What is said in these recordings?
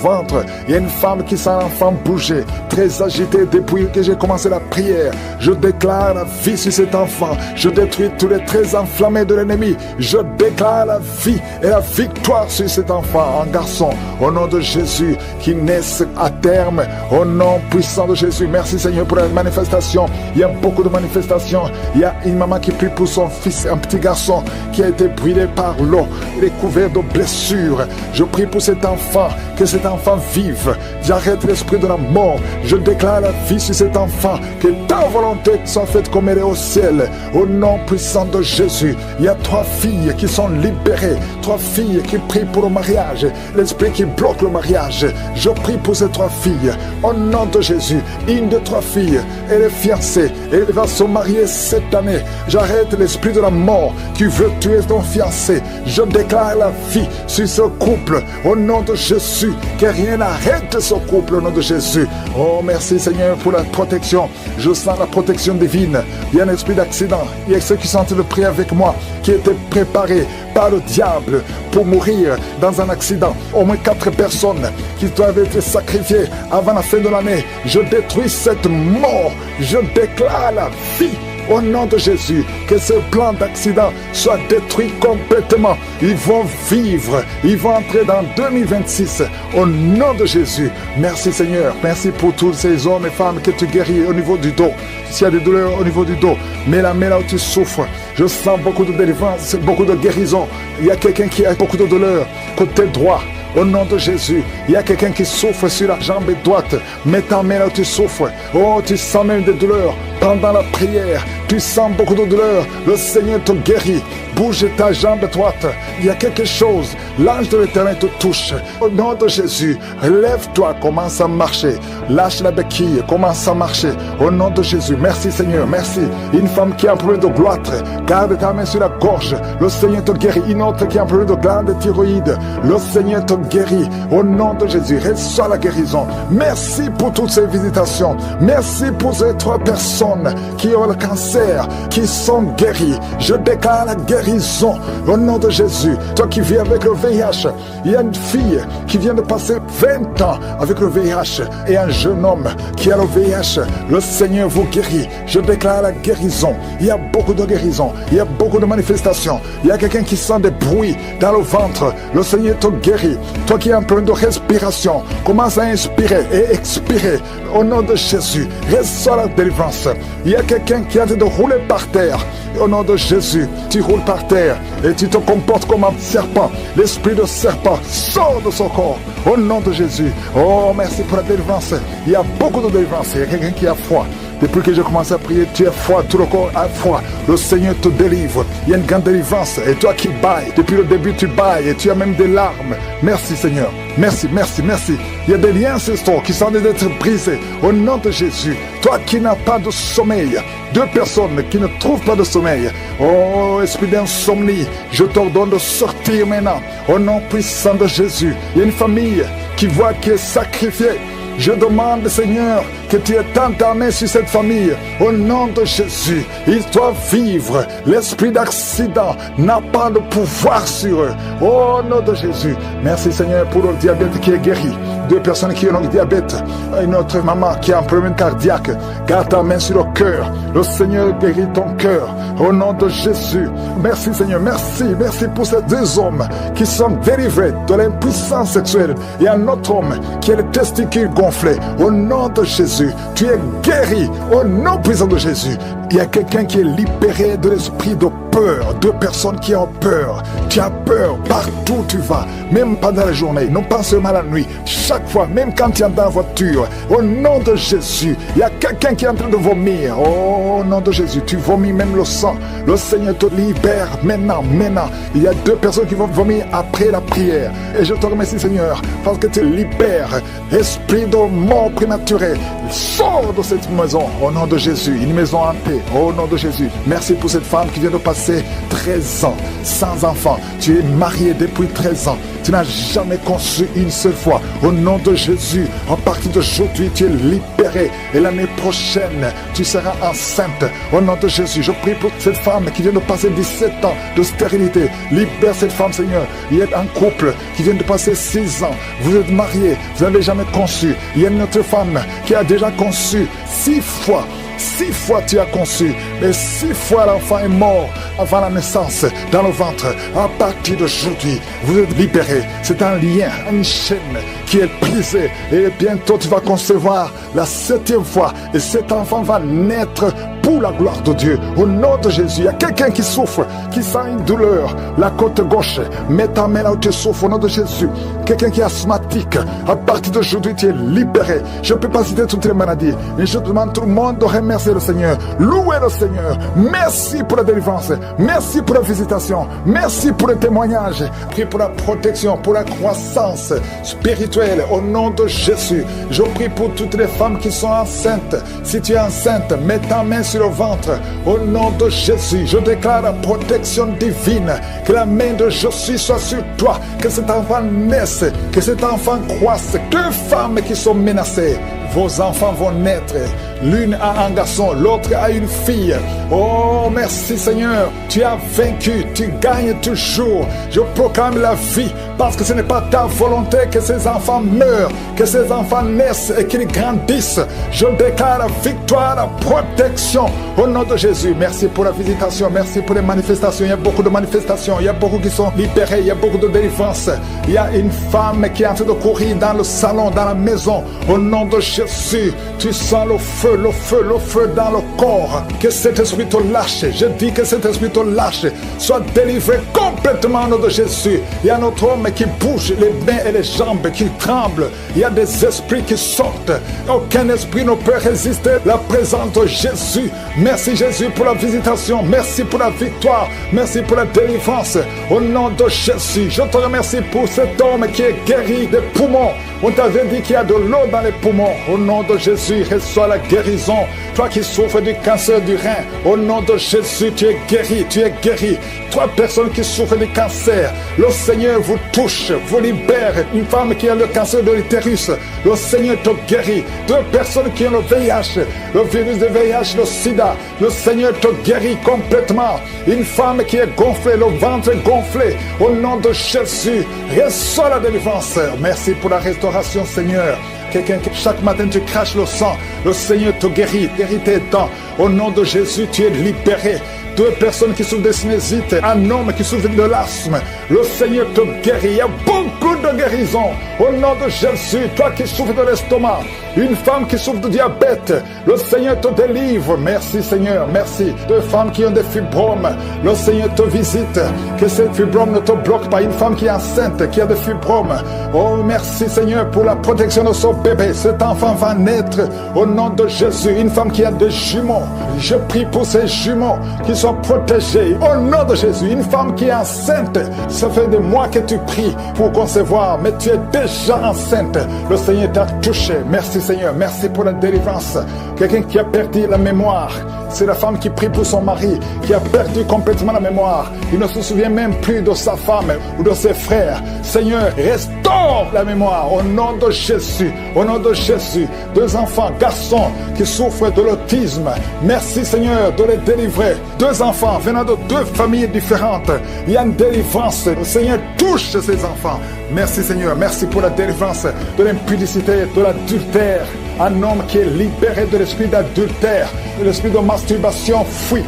ventre. Il y a une femme qui sent l'enfant bouger, très agitée depuis que j'ai commencé la prière. Je déclare la vie sur cet enfant. Je détruis tous les traits enflammés de l'ennemi. Je déclare la vie et la victoire sur cet enfant, un garçon. Au nom de Jésus, qui naisse à terme. Au nom puissant de Jésus. Merci Seigneur pour la manifestation. Il y a beaucoup de manifestations. Il y a une maman qui prie pour son fils, un petit garçon qui a été brûlé par l'eau. Il est couvert de blessures. Je prie pour cet enfant, que cet enfant vive. J'arrête l'esprit de la mort. Je déclare la vie sur cet enfant. Que ta volonté soit faite comme elle est au ciel. Au nom puissant de Jésus. Il y a 3 filles qui sont libérées. 3 filles qui prient pour le mariage. L'esprit qui bloque le mariage. Je prie pour ces 3 filles. Au nom de Jésus. Une de 3 filles, elle est fiancée. Elle va se marier cette année. J'arrête l'esprit de la mort qui veut tuer ton fiancé. Je déclare la vie sur ce couple. Au nom de Jésus. Que rien n'arrête ce couple au nom de Jésus. Oh, merci Seigneur pour la protection. Je sens la protection divine. Il y a un esprit d'accident. Il y a ceux qui sont en train de prier avec moi, qui étaient préparés par le diable pour mourir dans un accident. Au moins 4 personnes qui doivent être sacrifiées avant la fin de l'année. Je détruis cette mort. Je déclare la vie. Au nom de Jésus, que ce plan d'accident soit détruit complètement. Ils vont vivre, ils vont entrer dans 2026. Au nom de Jésus, merci Seigneur. Merci pour tous ces hommes et femmes que tu guéris au niveau du dos. S'il y a des douleurs au niveau du dos, mets la main là où tu souffres. Je sens beaucoup de délivrance, beaucoup de guérison. Il y a quelqu'un qui a beaucoup de douleurs côté droit. Au nom de Jésus, il y a quelqu'un qui souffre sur la jambe droite. Mets ta main là où tu souffres. Oh, tu sens même des douleurs. Pendant la prière, tu sens beaucoup de douleurs. Le Seigneur te guérit. Bouge ta jambe droite. Il y a quelque chose. L'ange de l'Éternel te touche. Au nom de Jésus, lève-toi, commence à marcher. Lâche la béquille, commence à marcher. Au nom de Jésus, merci Seigneur, merci. Une femme qui a un problème de gloître, garde ta main sur la gorge. Le Seigneur te guérit. Une autre qui a un problème de glande thyroïde, le Seigneur te guérit. Au nom de Jésus, reçois la guérison. Merci pour toutes ces visitations. Merci pour ces 3 personnes qui ont le cancer, qui sont guéries. Je déclare la guérison au nom de Jésus. Toi qui vis avec le VIH, il y a une fille qui vient de passer 20 ans avec le VIH et un jeune homme qui a le VIH. Le Seigneur vous guérit. Je déclare la guérison. Il y a beaucoup de guérison. Il y a beaucoup de manifestations. Il y a quelqu'un qui sent des bruits dans le ventre. Le Seigneur te guérit. Toi qui as un problème de respiration, commence à inspirer et expirer au nom de Jésus. Reçois la délivrance. Il y a quelqu'un qui est en train de rouler par terre. Au nom de Jésus, tu roules par terre et tu te comportes comme un serpent. L'esprit de serpent sort de son corps. Au nom de Jésus. Oh, merci pour la délivrance. Il y a beaucoup de délivrance. Il y a quelqu'un qui a foi. Depuis que je commence à prier, tu as foi, tout le corps a foi. Le Seigneur te délivre. Il y a une grande délivrance. Et toi qui bailles, depuis le début tu bailles et tu as même des larmes. Merci Seigneur. Merci, merci, merci. Il y a des liens ancestraux qui sont en train d'être brisés. Au nom de Jésus. Toi qui n'as pas de sommeil. 2 personnes qui ne trouvent pas de sommeil. Oh, esprit d'insomnie, je t'ordonne de sortir maintenant. Au nom puissant de Jésus. Il y a une famille qui voit qui est sacrifiée. Je demande, Seigneur, que tu étends ta main sur cette famille. Au nom de Jésus, ils doivent vivre. L'esprit d'accident n'a pas de pouvoir sur eux. Au nom de Jésus. Merci, Seigneur, pour le diabète qui est guéri. 2 personnes qui ont le diabète. Une autre maman qui a un problème cardiaque. Garde ta main sur le cœur. Le Seigneur guérit ton cœur. Au nom de Jésus. Merci, Seigneur. Merci. Merci pour ces 2 hommes qui sont délivrés de l'impuissance sexuelle. Et un autre homme qui a les testicules gonflés. Au nom de Jésus, tu es guéri. Au nom puissant de Jésus. Il y a quelqu'un qui est libéré de l'esprit de peur. 2 personnes qui ont peur. Tu as peur partout où tu vas. Même pendant la journée. Non pas seulement la nuit. Chaque fois, même quand tu es dans la voiture. Au nom de Jésus. Il y a quelqu'un qui est en train de vomir. Au nom de Jésus. Tu vomis même le sang. Le Seigneur te libère maintenant. Maintenant. Il y a 2 personnes qui vont vomir après la prière. Et je te remercie, Seigneur, parce que tu libères esprit de mort prématurée. Sors de cette maison. Au nom de Jésus. Une maison hantée. Au nom de Jésus. Merci pour cette femme qui vient de passer 13 ans sans enfant. Tu es marié depuis 13 ans. Tu n'as jamais conçu une seule fois. Au nom de Jésus, à partir d'aujourd'hui, tu es libéré. Et l'année prochaine, tu seras enceinte. Au nom de Jésus, je prie pour cette femme qui vient de passer 17 ans de stérilité. Libère cette femme, Seigneur. Il y a un couple qui vient de passer 6 ans. Vous êtes mariés, vous n'avez jamais conçu. Il y a une autre femme qui a déjà conçu 6 fois. 6 fois tu as conçu, mais 6 fois l'enfant est mort avant la naissance dans le ventre. À partir d'aujourd'hui, vous êtes libérés. C'est un lien, une chaîne qui est brisée. Et bientôt tu vas concevoir la 7e fois. Et cet enfant va naître pour la gloire de Dieu. Au nom de Jésus, il y a quelqu'un qui souffre, qui sent une douleur. La côte gauche, mets ta main là où tu souffres au nom de Jésus. Quelqu'un qui est asthmatique, à partir d'aujourd'hui tu es libéré. Je ne peux pas citer toutes les maladies, mais je demande tout le monde de remercier le Seigneur. Louez le Seigneur. Merci pour la délivrance. Merci pour la visitation. Merci pour le témoignage. Prie pour la protection, pour la croissance spirituelle. Au nom de Jésus, je prie pour toutes les femmes qui sont enceintes. Si tu es enceinte, mets ta main sur le ventre. Au nom de Jésus, je déclare la protection divine. Que la main de Jésus soit sur toi. Que cet enfant naisse. Que cet enfant croisse. 2 femmes qui sont menacées. Vos enfants vont naître. L'une a un garçon, l'autre a une fille. Oh, merci Seigneur. Tu as vaincu, tu gagnes toujours. Je proclame la vie parce que ce n'est pas ta volonté que ces enfants meurent, que ces enfants naissent et qu'ils grandissent. Je déclare la victoire, la protection au nom de Jésus. Merci pour la visitation, merci pour les manifestations. Il y a beaucoup de manifestations, il y a beaucoup qui sont libérés, il y a beaucoup de délivrance. Il y a une femme qui est en train de courir dans le salon, dans la maison. Au nom de Jésus, tu sens le feu, le feu, le feu dans le corps. Que cet esprit te lâche. Je dis que cet esprit te lâche. Sois délivré complètement au nom de Jésus. Il y a notre homme qui bouge les mains et les jambes, qui tremblent. Il y a des esprits qui sortent. Aucun esprit ne peut résister à la présence de Jésus. Merci Jésus pour la visitation. Merci pour la victoire. Merci pour la délivrance. Au nom de Jésus, je te remercie pour cet homme qui est guéri des poumons. On t'avait dit qu'il y a de l'eau dans les poumons. Au nom de Jésus, reçois la guérison. Toi qui souffres du cancer du rein, au nom de Jésus, tu es guéri, tu es guéri. 3 personnes qui souffrent du cancer, le Seigneur vous touche, vous libère. Une femme qui a le cancer de l'utérus, le Seigneur te guérit. 2 personnes qui ont le VIH, le virus de VIH, le sida, le Seigneur te guérit complètement. Une femme qui est gonflée, le ventre gonflé, au nom de Jésus, reçois la délivrance. Merci pour la restauration, Seigneur. Quelqu'un qui chaque matin tu craches le sang, le Seigneur te guérit tes dents. Au nom de Jésus, tu es libéré. 2 personnes qui souffrent de sinusite, un homme qui souffre de l'asthme, le Seigneur te guérit. Il y a beaucoup de guérisons. Au nom de Jésus, toi qui souffres de l'estomac, une femme qui souffre de diabète, le Seigneur te délivre. Merci Seigneur, merci. 2 femmes qui ont des fibromes, le Seigneur te visite. Que ces fibromes ne te bloquent pas. Une femme qui est enceinte, qui a des fibromes, oh merci Seigneur pour la protection de son bébé. Cet enfant va naître au nom de Jésus. Une femme qui a des jumeaux, je prie pour ces jumeaux qui sont protégés au nom de Jésus. Une femme qui est enceinte, ça fait des mois que tu pries pour concevoir, mais tu es déjà enceinte. Le Seigneur t'a touché. Merci Seigneur, merci pour la délivrance. Quelqu'un qui a perdu la mémoire, c'est la femme qui prie pour son mari, qui a perdu complètement la mémoire. Il ne se souvient même plus de sa femme ou de ses frères. Seigneur, restaure la mémoire au nom de Jésus. Au nom de Jésus, 2 enfants, garçons qui souffrent de l'autisme. Merci Seigneur de les délivrer. 2 enfants venant de 2 familles différentes. Il y a une délivrance. Le Seigneur touche ces enfants. Merci Seigneur, merci pour la délivrance de l'impudicité, de l'adultère. Un homme qui est libéré de l'esprit d'adultère, de l'esprit de masturbation, fuit.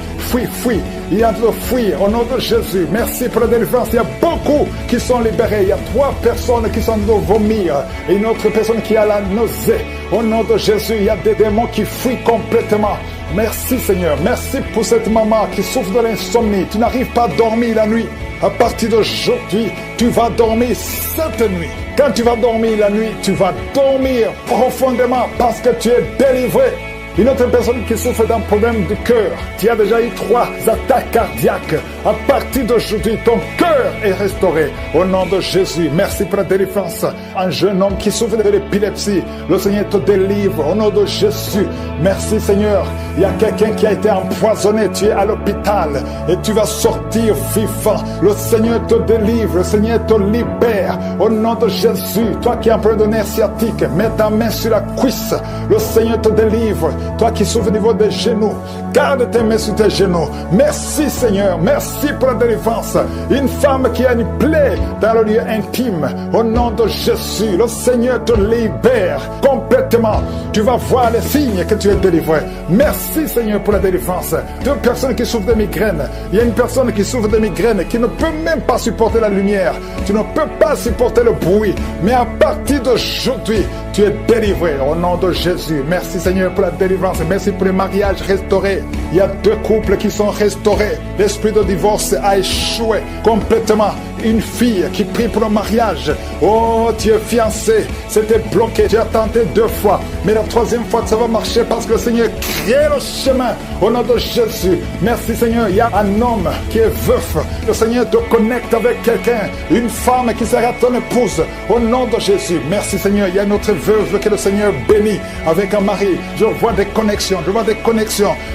Il est en train de fuir au nom de Jésus. Merci pour la délivrance. Il y a beaucoup qui sont libérés. Il y a 3 personnes qui sont en train de vomir et une autre personne qui a la nausée. Au nom de Jésus, il y a des démons qui fuient complètement. Merci Seigneur. Merci pour cette maman qui souffre de l'insomnie. Tu n'arrives pas à dormir la nuit. À partir d'aujourd'hui, tu vas dormir cette nuit. Quand tu vas dormir la nuit, tu vas dormir profondément parce que tu es délivré. Une autre personne qui souffre d'un problème de cœur. Tu as déjà eu 3 attaques cardiaques. À partir d'aujourd'hui, ton cœur est restauré. Au nom de Jésus, merci pour la délivrance. Un jeune homme qui souffre de l'épilepsie, le Seigneur te délivre. Au nom de Jésus, merci Seigneur. Il y a quelqu'un qui a été empoisonné. Tu es à l'hôpital et tu vas sortir vivant. Le Seigneur te délivre. Le Seigneur te libère. Au nom de Jésus, toi qui as un problème de nerf sciatique, mets ta main sur la cuisse. Le Seigneur te délivre. Toi qui souffres au niveau des genoux, garde tes mains sur tes genoux. Merci Seigneur, merci pour la délivrance. Une femme qui a une plaie dans le lieu intime, au nom de Jésus, le Seigneur te libère complètement. Tu vas voir les signes que tu es délivré. Merci Seigneur pour la délivrance. 2 personnes qui souffrent de migraines. Il y a une personne qui souffre de migraines qui ne peut même pas supporter la lumière. Tu ne peux pas supporter le bruit. Mais à partir d'aujourd'hui, tu es délivré au nom de Jésus. Merci Seigneur pour la délivrance. Merci pour les mariages restaurés. Il y a 2 couples qui sont restaurés. L'esprit de divorce a échoué complètement. Une fille qui prie pour le mariage. Oh, tu es fiancé. C'était bloqué. Tu as tenté 2 fois. Mais la 3e fois, ça va marcher parce que le Seigneur crée le chemin. Au nom de Jésus. Merci Seigneur. Il y a un homme qui est veuf. Le Seigneur te connecte avec quelqu'un. Une femme qui sera ton épouse. Au nom de Jésus. Merci Seigneur. Il y a une autre veuve que le Seigneur bénit avec un mari. Je vois des connexions.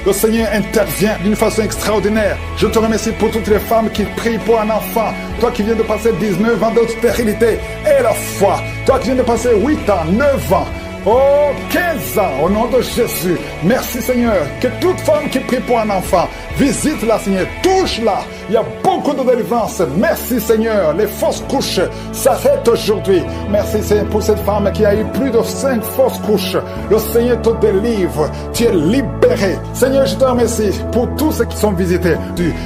Le Seigneur intervient d'une façon extraordinaire. Je te remercie pour toutes les femmes qui prient pour un enfant. Toi qui viens de passer 19 ans de stérilité et la foi. Toi qui viens de passer 8 ans, 9 ans. Oh, 15 ans, au nom de Jésus. Merci Seigneur, que toute femme qui prie pour un enfant, visite-la Seigneur, touche-la. Il y a beaucoup de délivrance. Merci Seigneur, les fausses couches s'arrêtent aujourd'hui. Merci Seigneur pour cette femme qui a eu plus de 5 fausses couches. Le Seigneur te délivre, tu es libéré. Seigneur, je te remercie pour tous ceux qui sont visités.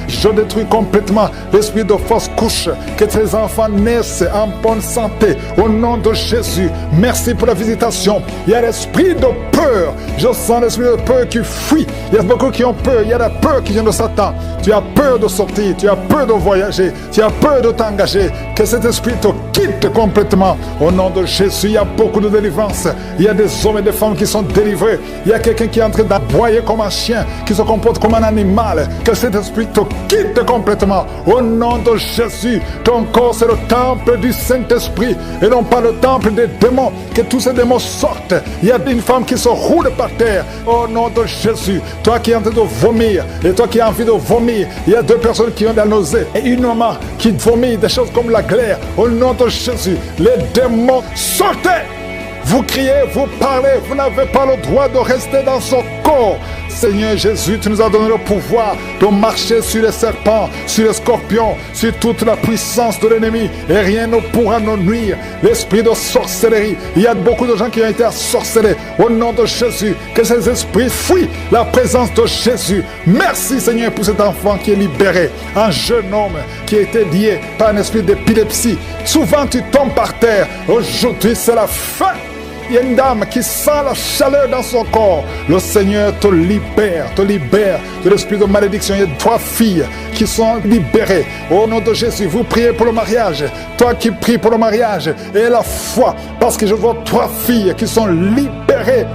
Je détruis complètement l'esprit de fausses couches. Que tes enfants naissent en bonne santé. Au nom de Jésus, merci pour la visitation. Il y a l'esprit de peur. Je sens l'esprit de peur qui fuit. Il y a beaucoup qui ont peur. Il y a la peur qui vient de Satan. Tu as peur de sortir. Tu as peur de voyager. Tu as peur de t'engager. Que cet esprit te quitte complètement. Au nom de Jésus, il y a beaucoup de délivrance. Il y a des hommes et des femmes qui sont délivrés. Il y a quelqu'un qui est en train d'aboyer comme un chien, qui se comporte comme un animal. Que cet esprit te quitte complètement. Au nom de Jésus, ton corps c'est le temple du Saint-Esprit et non pas le temple des démons. Que tous ces démons sortent. Il y a une femme qui se roule par terre. Au nom de Jésus, toi qui es en train de vomir et toi qui as envie de vomir, il y a 2 personnes qui ont la nausée et une maman qui vomit des choses comme la glaire. Au nom de Jésus, les démons sortez. Vous criez, vous parlez, vous n'avez pas le droit de rester dans son corps. Seigneur Jésus, tu nous as donné le pouvoir de marcher sur les serpents, sur les scorpions, sur toute la puissance de l'ennemi et rien ne pourra nous nuire. L'esprit de sorcellerie, il y a beaucoup de gens qui ont été assorcelés. Au nom de Jésus, que ces esprits fuient la présence de Jésus. Merci Seigneur pour cet enfant qui est libéré. Un jeune homme qui a été lié par un esprit d'épilepsie. Souvent tu tombes par terre. Aujourd'hui c'est la fin. Il y a une dame qui sent la chaleur dans son corps. Le Seigneur te libère de l'esprit de malédiction. Il y a 3 filles qui sont libérées. Au nom de Jésus, vous priez pour le mariage. Toi qui pries pour le mariage, et la foi, parce que je vois 3 filles qui sont libérées.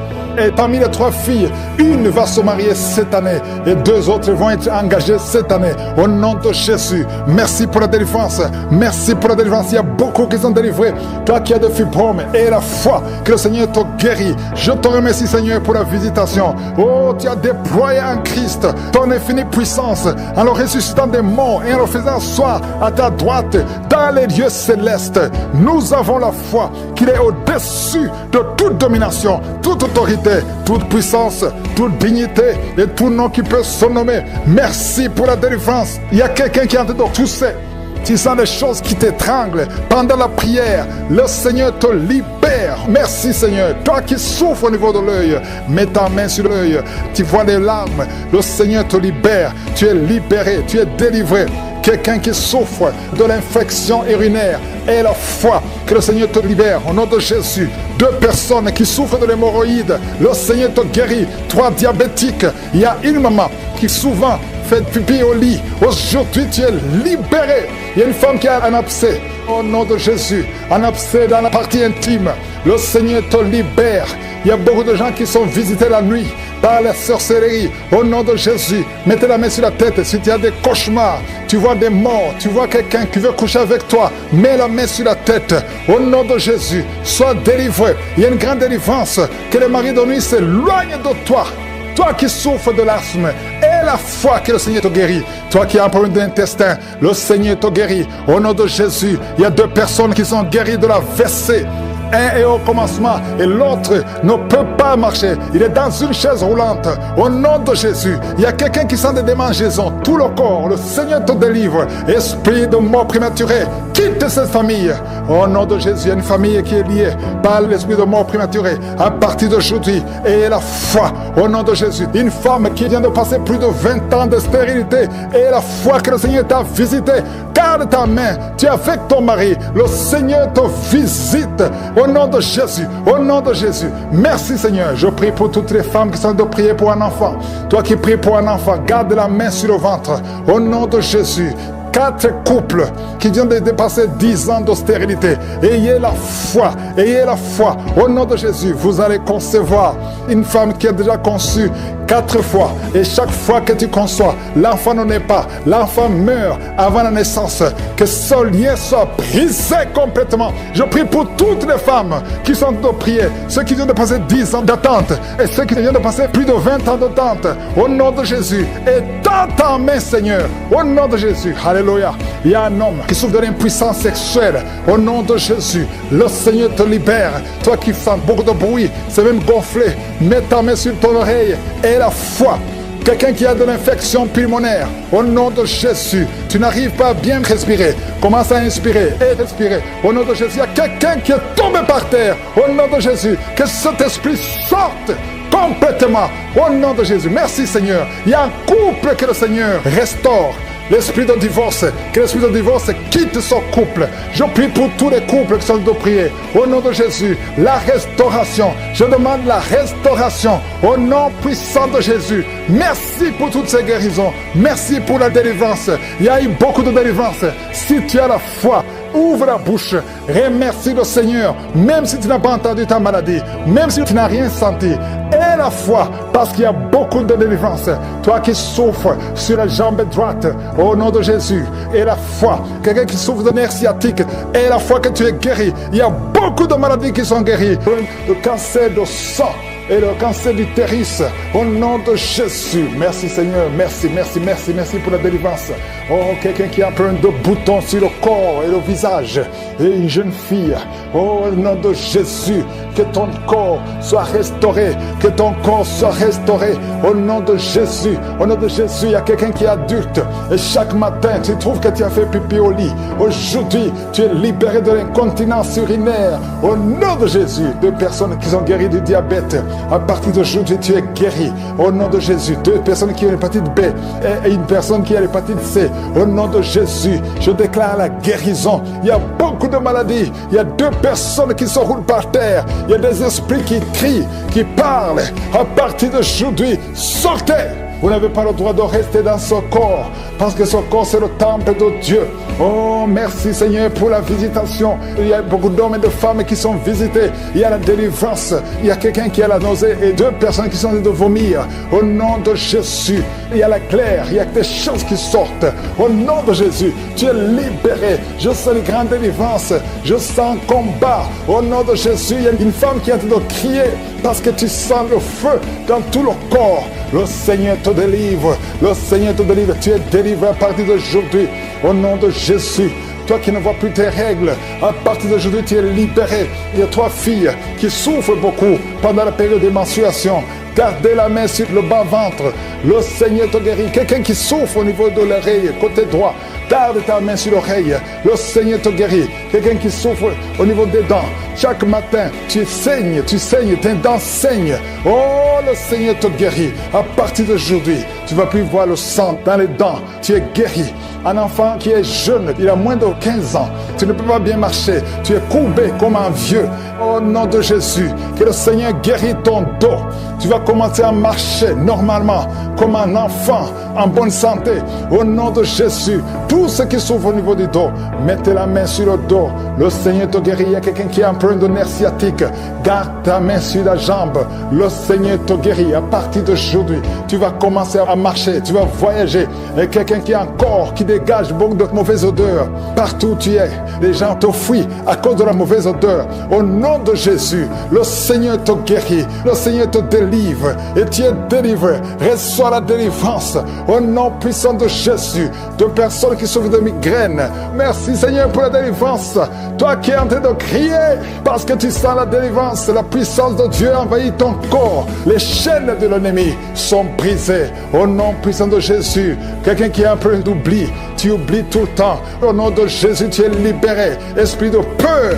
Et parmi les 3 filles, une va se marier cette année et 2 autres vont être engagées cette année. Au nom de Jésus, merci pour la délivrance. Merci pour la délivrance. Il y a beaucoup qui sont délivrés. Toi qui as des fibromes et la foi que le Seigneur te guérit. Je te remercie Seigneur pour la visitation. Oh, tu as déployé en Christ ton infinie puissance en le ressuscitant des morts et en le faisant asseoir à ta droite dans les lieux célestes. Nous avons la foi qu'il est au-dessus de toute domination, toute autorité, toute puissance, toute dignité et tout nom qui peut se nommer. Merci pour la délivrance. Il y a quelqu'un qui est en train de tousser. Tu sens des choses qui t'étranglent pendant la prière. Le Seigneur te libère. Merci Seigneur. Toi qui souffres au niveau de l'œil, mets ta main sur l'œil. Tu vois les larmes. Le Seigneur te libère. Tu es libéré. Tu es délivré. Quelqu'un qui souffre de l'infection urinaire, et la foi que le Seigneur te libère au nom de Jésus. 2 personnes qui souffrent de l'hémorroïde, le Seigneur te guérit. 3 diabétiques, il y a une maman qui souvent fait pipi au lit. Aujourd'hui tu es libéré. Il y a une femme qui a un abcès au nom de Jésus, un abcès dans la partie intime. Le Seigneur te libère. Il y a beaucoup de gens qui sont visités la nuit. par la sorcellerie. Au nom de Jésus, mettez la main sur la tête. Si tu as des cauchemars, tu vois des morts, tu vois quelqu'un qui veut coucher avec toi, mets la main sur la tête. Au nom de Jésus, sois délivré. Il y a une grande délivrance. Que le mari de nuit s'éloigne de toi. Toi qui souffres de l'asthme, et la foi que le Seigneur te guérit. Toi qui as un problème d'intestin, le Seigneur te guérit. Au nom de Jésus, il y a 2 personnes qui sont guéries de la WC. Un est au commencement et l'autre ne peut pas marcher. Il est dans une chaise roulante. Au nom de Jésus, il y a quelqu'un qui sent des démangeaisons. Tout le corps, le Seigneur te délivre. Esprit de mort prématurée, quitte cette famille. Au nom de Jésus, il y a une famille qui est liée par l'esprit de mort prématurée. À partir d'aujourd'hui, et la foi. Au nom de Jésus, une femme qui vient de passer plus de 20 ans de stérilité. Et la foi que le Seigneur t'a visité. Garde ta main, tu es avec ton mari. Le Seigneur te visite. Au nom de Jésus, au nom de Jésus. Merci Seigneur. Je prie pour toutes les femmes qui sont de prier pour un enfant. Toi qui pries pour un enfant, garde la main sur le ventre. Au nom de Jésus. 4 couples qui viennent de dépasser 10 ans de stérilité. Ayez la foi, ayez la foi. Au nom de Jésus, vous allez concevoir une femme qui a déjà conçu 4 fois. Et chaque fois que tu conçois, l'enfant ne naît pas. L'enfant meurt avant la naissance. Que ce lien soit brisé complètement. Je prie pour toutes les femmes qui sont de prier. Ceux qui viennent de passer 10 ans d'attente. Et ceux qui viennent de passer plus de 20 ans d'attente. Au nom de Jésus. Et dans ta main, Seigneur. Au nom de Jésus. Alléluia. Il y a un homme qui souffre de l'impuissance sexuelle. Au nom de Jésus. Le Seigneur te libère. Toi qui sens beaucoup de bruit. C'est même gonflé. Mets ta main sur ton oreille. Et la foi. Quelqu'un qui a de l'infection pulmonaire, au nom de Jésus, tu n'arrives pas à bien respirer. Commence à inspirer et respirer. Au nom de Jésus, il y a quelqu'un qui est tombé par terre. Au nom de Jésus, que cet esprit sorte complètement. Au nom de Jésus. Merci Seigneur. Il y a un couple que le Seigneur restaure. L'esprit de divorce, que l'esprit de divorce quitte son couple. Je prie pour tous les couples qui sont de prier. Au nom de Jésus, la restauration. Je demande la restauration. Au nom puissant de Jésus. Merci pour toutes ces guérisons. Merci pour la délivrance. Il y a eu beaucoup de délivrance. Si tu as la foi, ouvre la bouche, remercie le Seigneur, même si tu n'as pas entendu ta maladie, même si tu n'as rien senti. Aie la foi, parce qu'il y a beaucoup de délivrance. Toi qui souffres sur la jambe droite, au nom de Jésus, aie la foi. Quelqu'un qui souffre de nerfs sciatiques, aie la foi que tu es guéri. Il y a beaucoup de maladies qui sont guéries. Le cancer de sang et le cancer d'utérus, au nom de Jésus. Merci Seigneur, merci, merci, merci, merci pour la délivrance. Oh, quelqu'un qui a plein de boutons sur le corps et le visage, et une jeune fille, oh, au nom de Jésus, que ton corps soit restauré, que ton corps soit restauré, au nom de Jésus. Au nom de Jésus, il y a quelqu'un qui est adulte, et chaque matin, tu trouves que tu as fait pipi au lit. Aujourd'hui, tu es libéré de l'incontinence urinaire, au nom de Jésus. 2 personnes qui sont guéries du diabète, à partir d'aujourd'hui, tu es guéri. Au nom de Jésus. 2 personnes qui ont l'hépatite B et une personne qui a l'hépatite C. Au nom de Jésus, je déclare la guérison. Il y a beaucoup de maladies. Il y a 2 personnes qui se roulent par terre. Il y a des esprits qui crient, qui parlent. À partir d'aujourd'hui, sortez. Vous n'avez pas le droit de rester dans ce corps, parce que ce corps, c'est le temple de Dieu. Oh, merci Seigneur pour la visitation. Il y a beaucoup d'hommes et de femmes qui sont visités. Il y a la délivrance. Il y a quelqu'un qui a la nausée et 2 personnes qui sont en train de vomir. Au nom de Jésus, il y a la claire. Il y a des choses qui sortent. Au nom de Jésus, tu es libéré. Je sens une grande délivrance. Je sens un combat. Au nom de Jésus, il y a une femme qui est en train de crier parce que tu sens le feu dans tout le corps. Le Seigneur te délivre. Le Seigneur te délivre. Tu es délivré à partir d'aujourd'hui. Au nom de Jésus. Toi qui ne vois plus tes règles, à partir d'aujourd'hui, tu es libéré. Il y a 3 filles qui souffrent beaucoup pendant la période de menstruation. Gardez la main sur le bas-ventre. Le Seigneur te guérit. Quelqu'un qui souffre au niveau de l'oreille, côté droit, garde ta main sur l'oreille. Le Seigneur te guérit. Quelqu'un qui souffre au niveau des dents. Chaque matin, tu saignes, tes dents saignent. Oh, le Seigneur te guérit. À partir d'aujourd'hui, tu ne vas plus voir le sang dans les dents. Tu es guéri. Un enfant qui est jeune, il a moins de 15 ans. Tu ne peux pas bien marcher. Tu es courbé comme un vieux. Au nom de Jésus, que le Seigneur guérit ton dos. Tu vas commencer à marcher normalement comme un enfant en bonne santé. Au nom de Jésus, tous ceux qui souffrent au niveau du dos, mettez la main sur le dos. Le Seigneur te guérit. Il y a quelqu'un qui a un problème de nerf sciatique. Garde ta main sur la jambe. Le Seigneur te guérit. À partir d'aujourd'hui, tu vas commencer à marcher. Tu vas voyager. Et quelqu'un qui a un corps qui dégage beaucoup de mauvaises odeurs. Partout où tu es, les gens te fuient à cause de la mauvaise odeur. Au nom de Jésus, le Seigneur te guérit. Le Seigneur te délivre. Et tu es délivré. Reçois la délivrance. Au nom puissant de Jésus. De personnes qui souffrent de migraine. Merci Seigneur pour la délivrance. Toi qui es en train de crier parce que tu sens la délivrance. La puissance de Dieu envahit ton corps. Les chaînes de l'ennemi sont brisées. Au nom puissant de Jésus. Quelqu'un qui a un peu d'oubli. Tu oublies tout le temps. Au nom de Jésus, tu es libéré. Esprit de peur.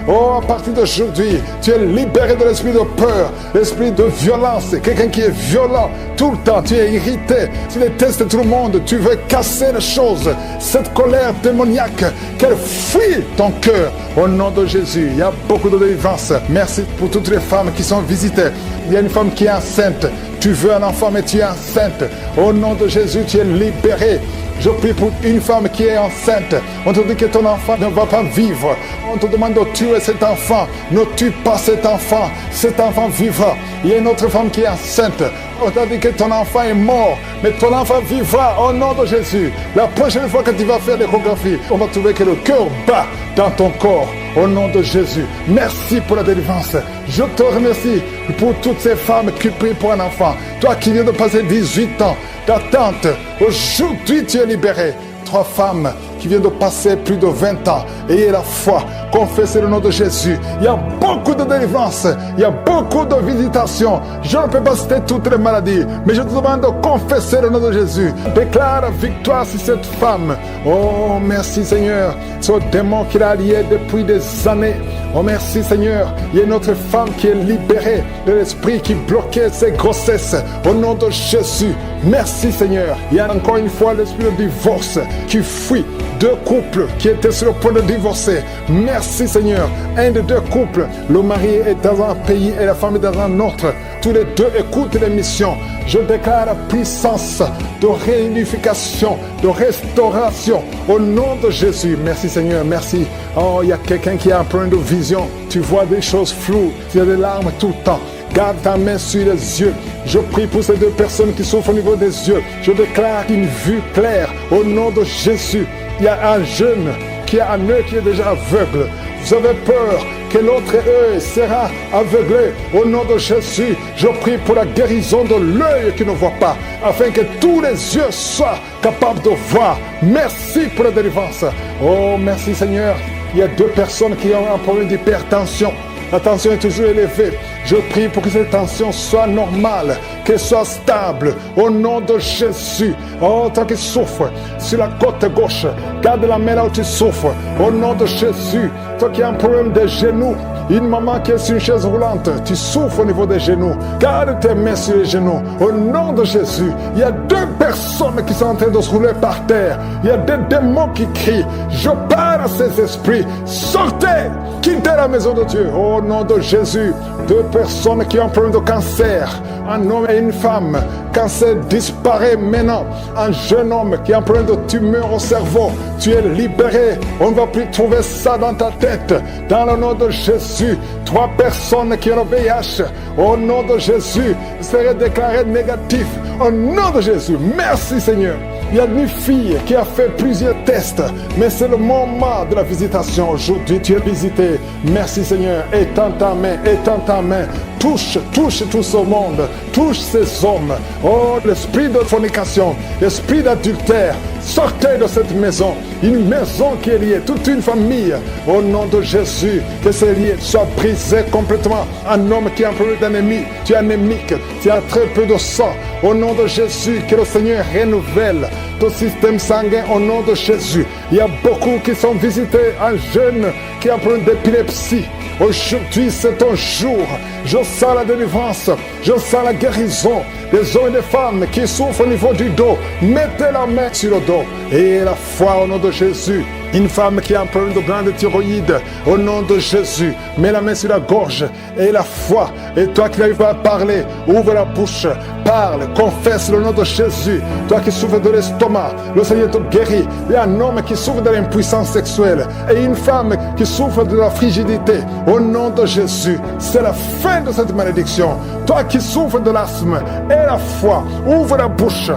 Oh, à partir d'aujourd'hui, tu es libéré de l'esprit de peur, l'esprit de violence. Quelqu'un qui est violent tout le temps, tu es irrité, tu détestes tout le monde, tu veux casser les choses. Cette colère démoniaque, qu'elle fuit ton cœur. Au nom de Jésus, il y a beaucoup de délivrance. Merci pour toutes les femmes qui sont visitées. Il y a une femme qui est enceinte. Tu veux un enfant, mais tu es enceinte. Au nom de Jésus, tu es libéré. Je prie pour une femme qui est enceinte. On te dit que ton enfant ne va pas vivre. On te demande de tuer cet enfant. Ne tue pas cet enfant. Cet enfant vivra. Il y a une autre femme qui est enceinte. On t'a dit que ton enfant est mort. Mais ton enfant vivra au nom de Jésus. La prochaine fois que tu vas faire l'échographie, on va trouver que le cœur bat dans ton corps. Au nom de Jésus. Merci pour la délivrance. Je te remercie pour toutes ces femmes qui prient pour un enfant. Toi qui viens de passer 18 ans d'attente, aujourd'hui tu es libéré. 3 femmes qui viennent de passer plus de 20 ans. Ayez la foi, confessez le nom de Jésus. Il y a beaucoup de délivrance, il y a beaucoup de visitations. Je ne peux pas citer toutes les maladies, mais je te demande de confesser le nom de Jésus. Déclare la victoire sur cette femme. Oh, merci Seigneur. Ce démon qui l'a lié depuis des années. Oh, merci Seigneur. Il y a une autre femme qui est libérée de l'esprit qui bloquait ses grossesses. Au nom de Jésus. Merci Seigneur. Il y a encore une fois l'esprit de divorce qui fuit 2 couples qui étaient sur le point de divorcer. Merci Seigneur. Un des 2 couples, le mari est dans un pays et la femme est dans un autre. Tous les 2 écoutent l'émission. Je déclare la puissance de réunification, de restauration au nom de Jésus. Merci Seigneur, merci. Oh, il y a quelqu'un qui a un problème de vision. Tu vois des choses floues, tu as des larmes tout le temps. Garde ta main sur les yeux. Je prie pour ces 2 personnes qui souffrent au niveau des yeux. Je déclare une vue claire au nom de Jésus. Il y a un jeune qui a un œil qui est déjà aveugle. Vous avez peur que l'autre œil sera aveuglé. Au nom de Jésus, je prie pour la guérison de l'œil qui ne voit pas, afin que tous les yeux soient capables de voir. Merci pour la délivrance. Oh, merci Seigneur. Il y a 2 personnes qui ont un problème d'hypertension. La tension est toujours élevée. Je prie pour que cette tension soit normale, qu'elle soit stable, au nom de Jésus. Oh, toi qui souffres sur la côte gauche, garde la main là où tu souffres, au nom de Jésus. Toi qui as un problème des genoux, une maman qui est sur une chaise roulante, tu souffres au niveau des genoux, garde tes mains sur les genoux, au nom de Jésus. Il y a 2 personnes qui sont en train de se rouler par terre. Il y a des démons qui crient. Je parle à ces esprits. Sortez, quittez la maison de Dieu, au nom de Jésus. 2 personnes qui ont un problème de cancer, un homme et une femme. Cancer disparaît maintenant. Un jeune homme qui a un problème de tumeur au cerveau. Tu es libéré. On ne va plus trouver ça dans ta tête. Dans le nom de Jésus. 3 personnes qui ont le VIH. Au nom de Jésus, seraient déclarées négatives. Au nom de Jésus. Merci Seigneur. Il y a une fille qui a fait plusieurs tests, mais c'est le moment de la visitation. Aujourd'hui, tu es visité. Merci Seigneur. Étends ta main, étends ta main. Touche tout ce monde. Touche ces hommes. Oh, l'esprit de fornication, l'esprit d'adultère. Sortez de cette maison. Une maison qui est liée, toute une famille. Au nom de Jésus, que ces liens soient brisés complètement. Un homme qui a un problème d'ennemi, tu es anémique, tu as très peu de sang. Au nom de Jésus, que le Seigneur renouvelle ton système sanguin au nom de Jésus. Il y a beaucoup qui sont visités, un jeune qui a un problème d'épilepsie, aujourd'hui c'est ton jour. Je sens la délivrance, je sens la guérison des hommes et des femmes qui souffrent au niveau du dos. Mettez la main sur le dos et la foi au nom de Jésus. Une femme qui a un problème de glande thyroïde, au nom de Jésus, mets la main sur la gorge et la foi. Et toi qui n'arrives pas à parler, ouvre la bouche, parle, confesse le nom de Jésus. Toi qui souffres de l'estomac, le Seigneur te guérit. Il y a un homme qui souffre de l'impuissance sexuelle et une femme qui souffre de la frigidité. Au nom de Jésus, c'est la fin de cette malédiction. Toi qui souffres de l'asthme et la foi, ouvre la bouche,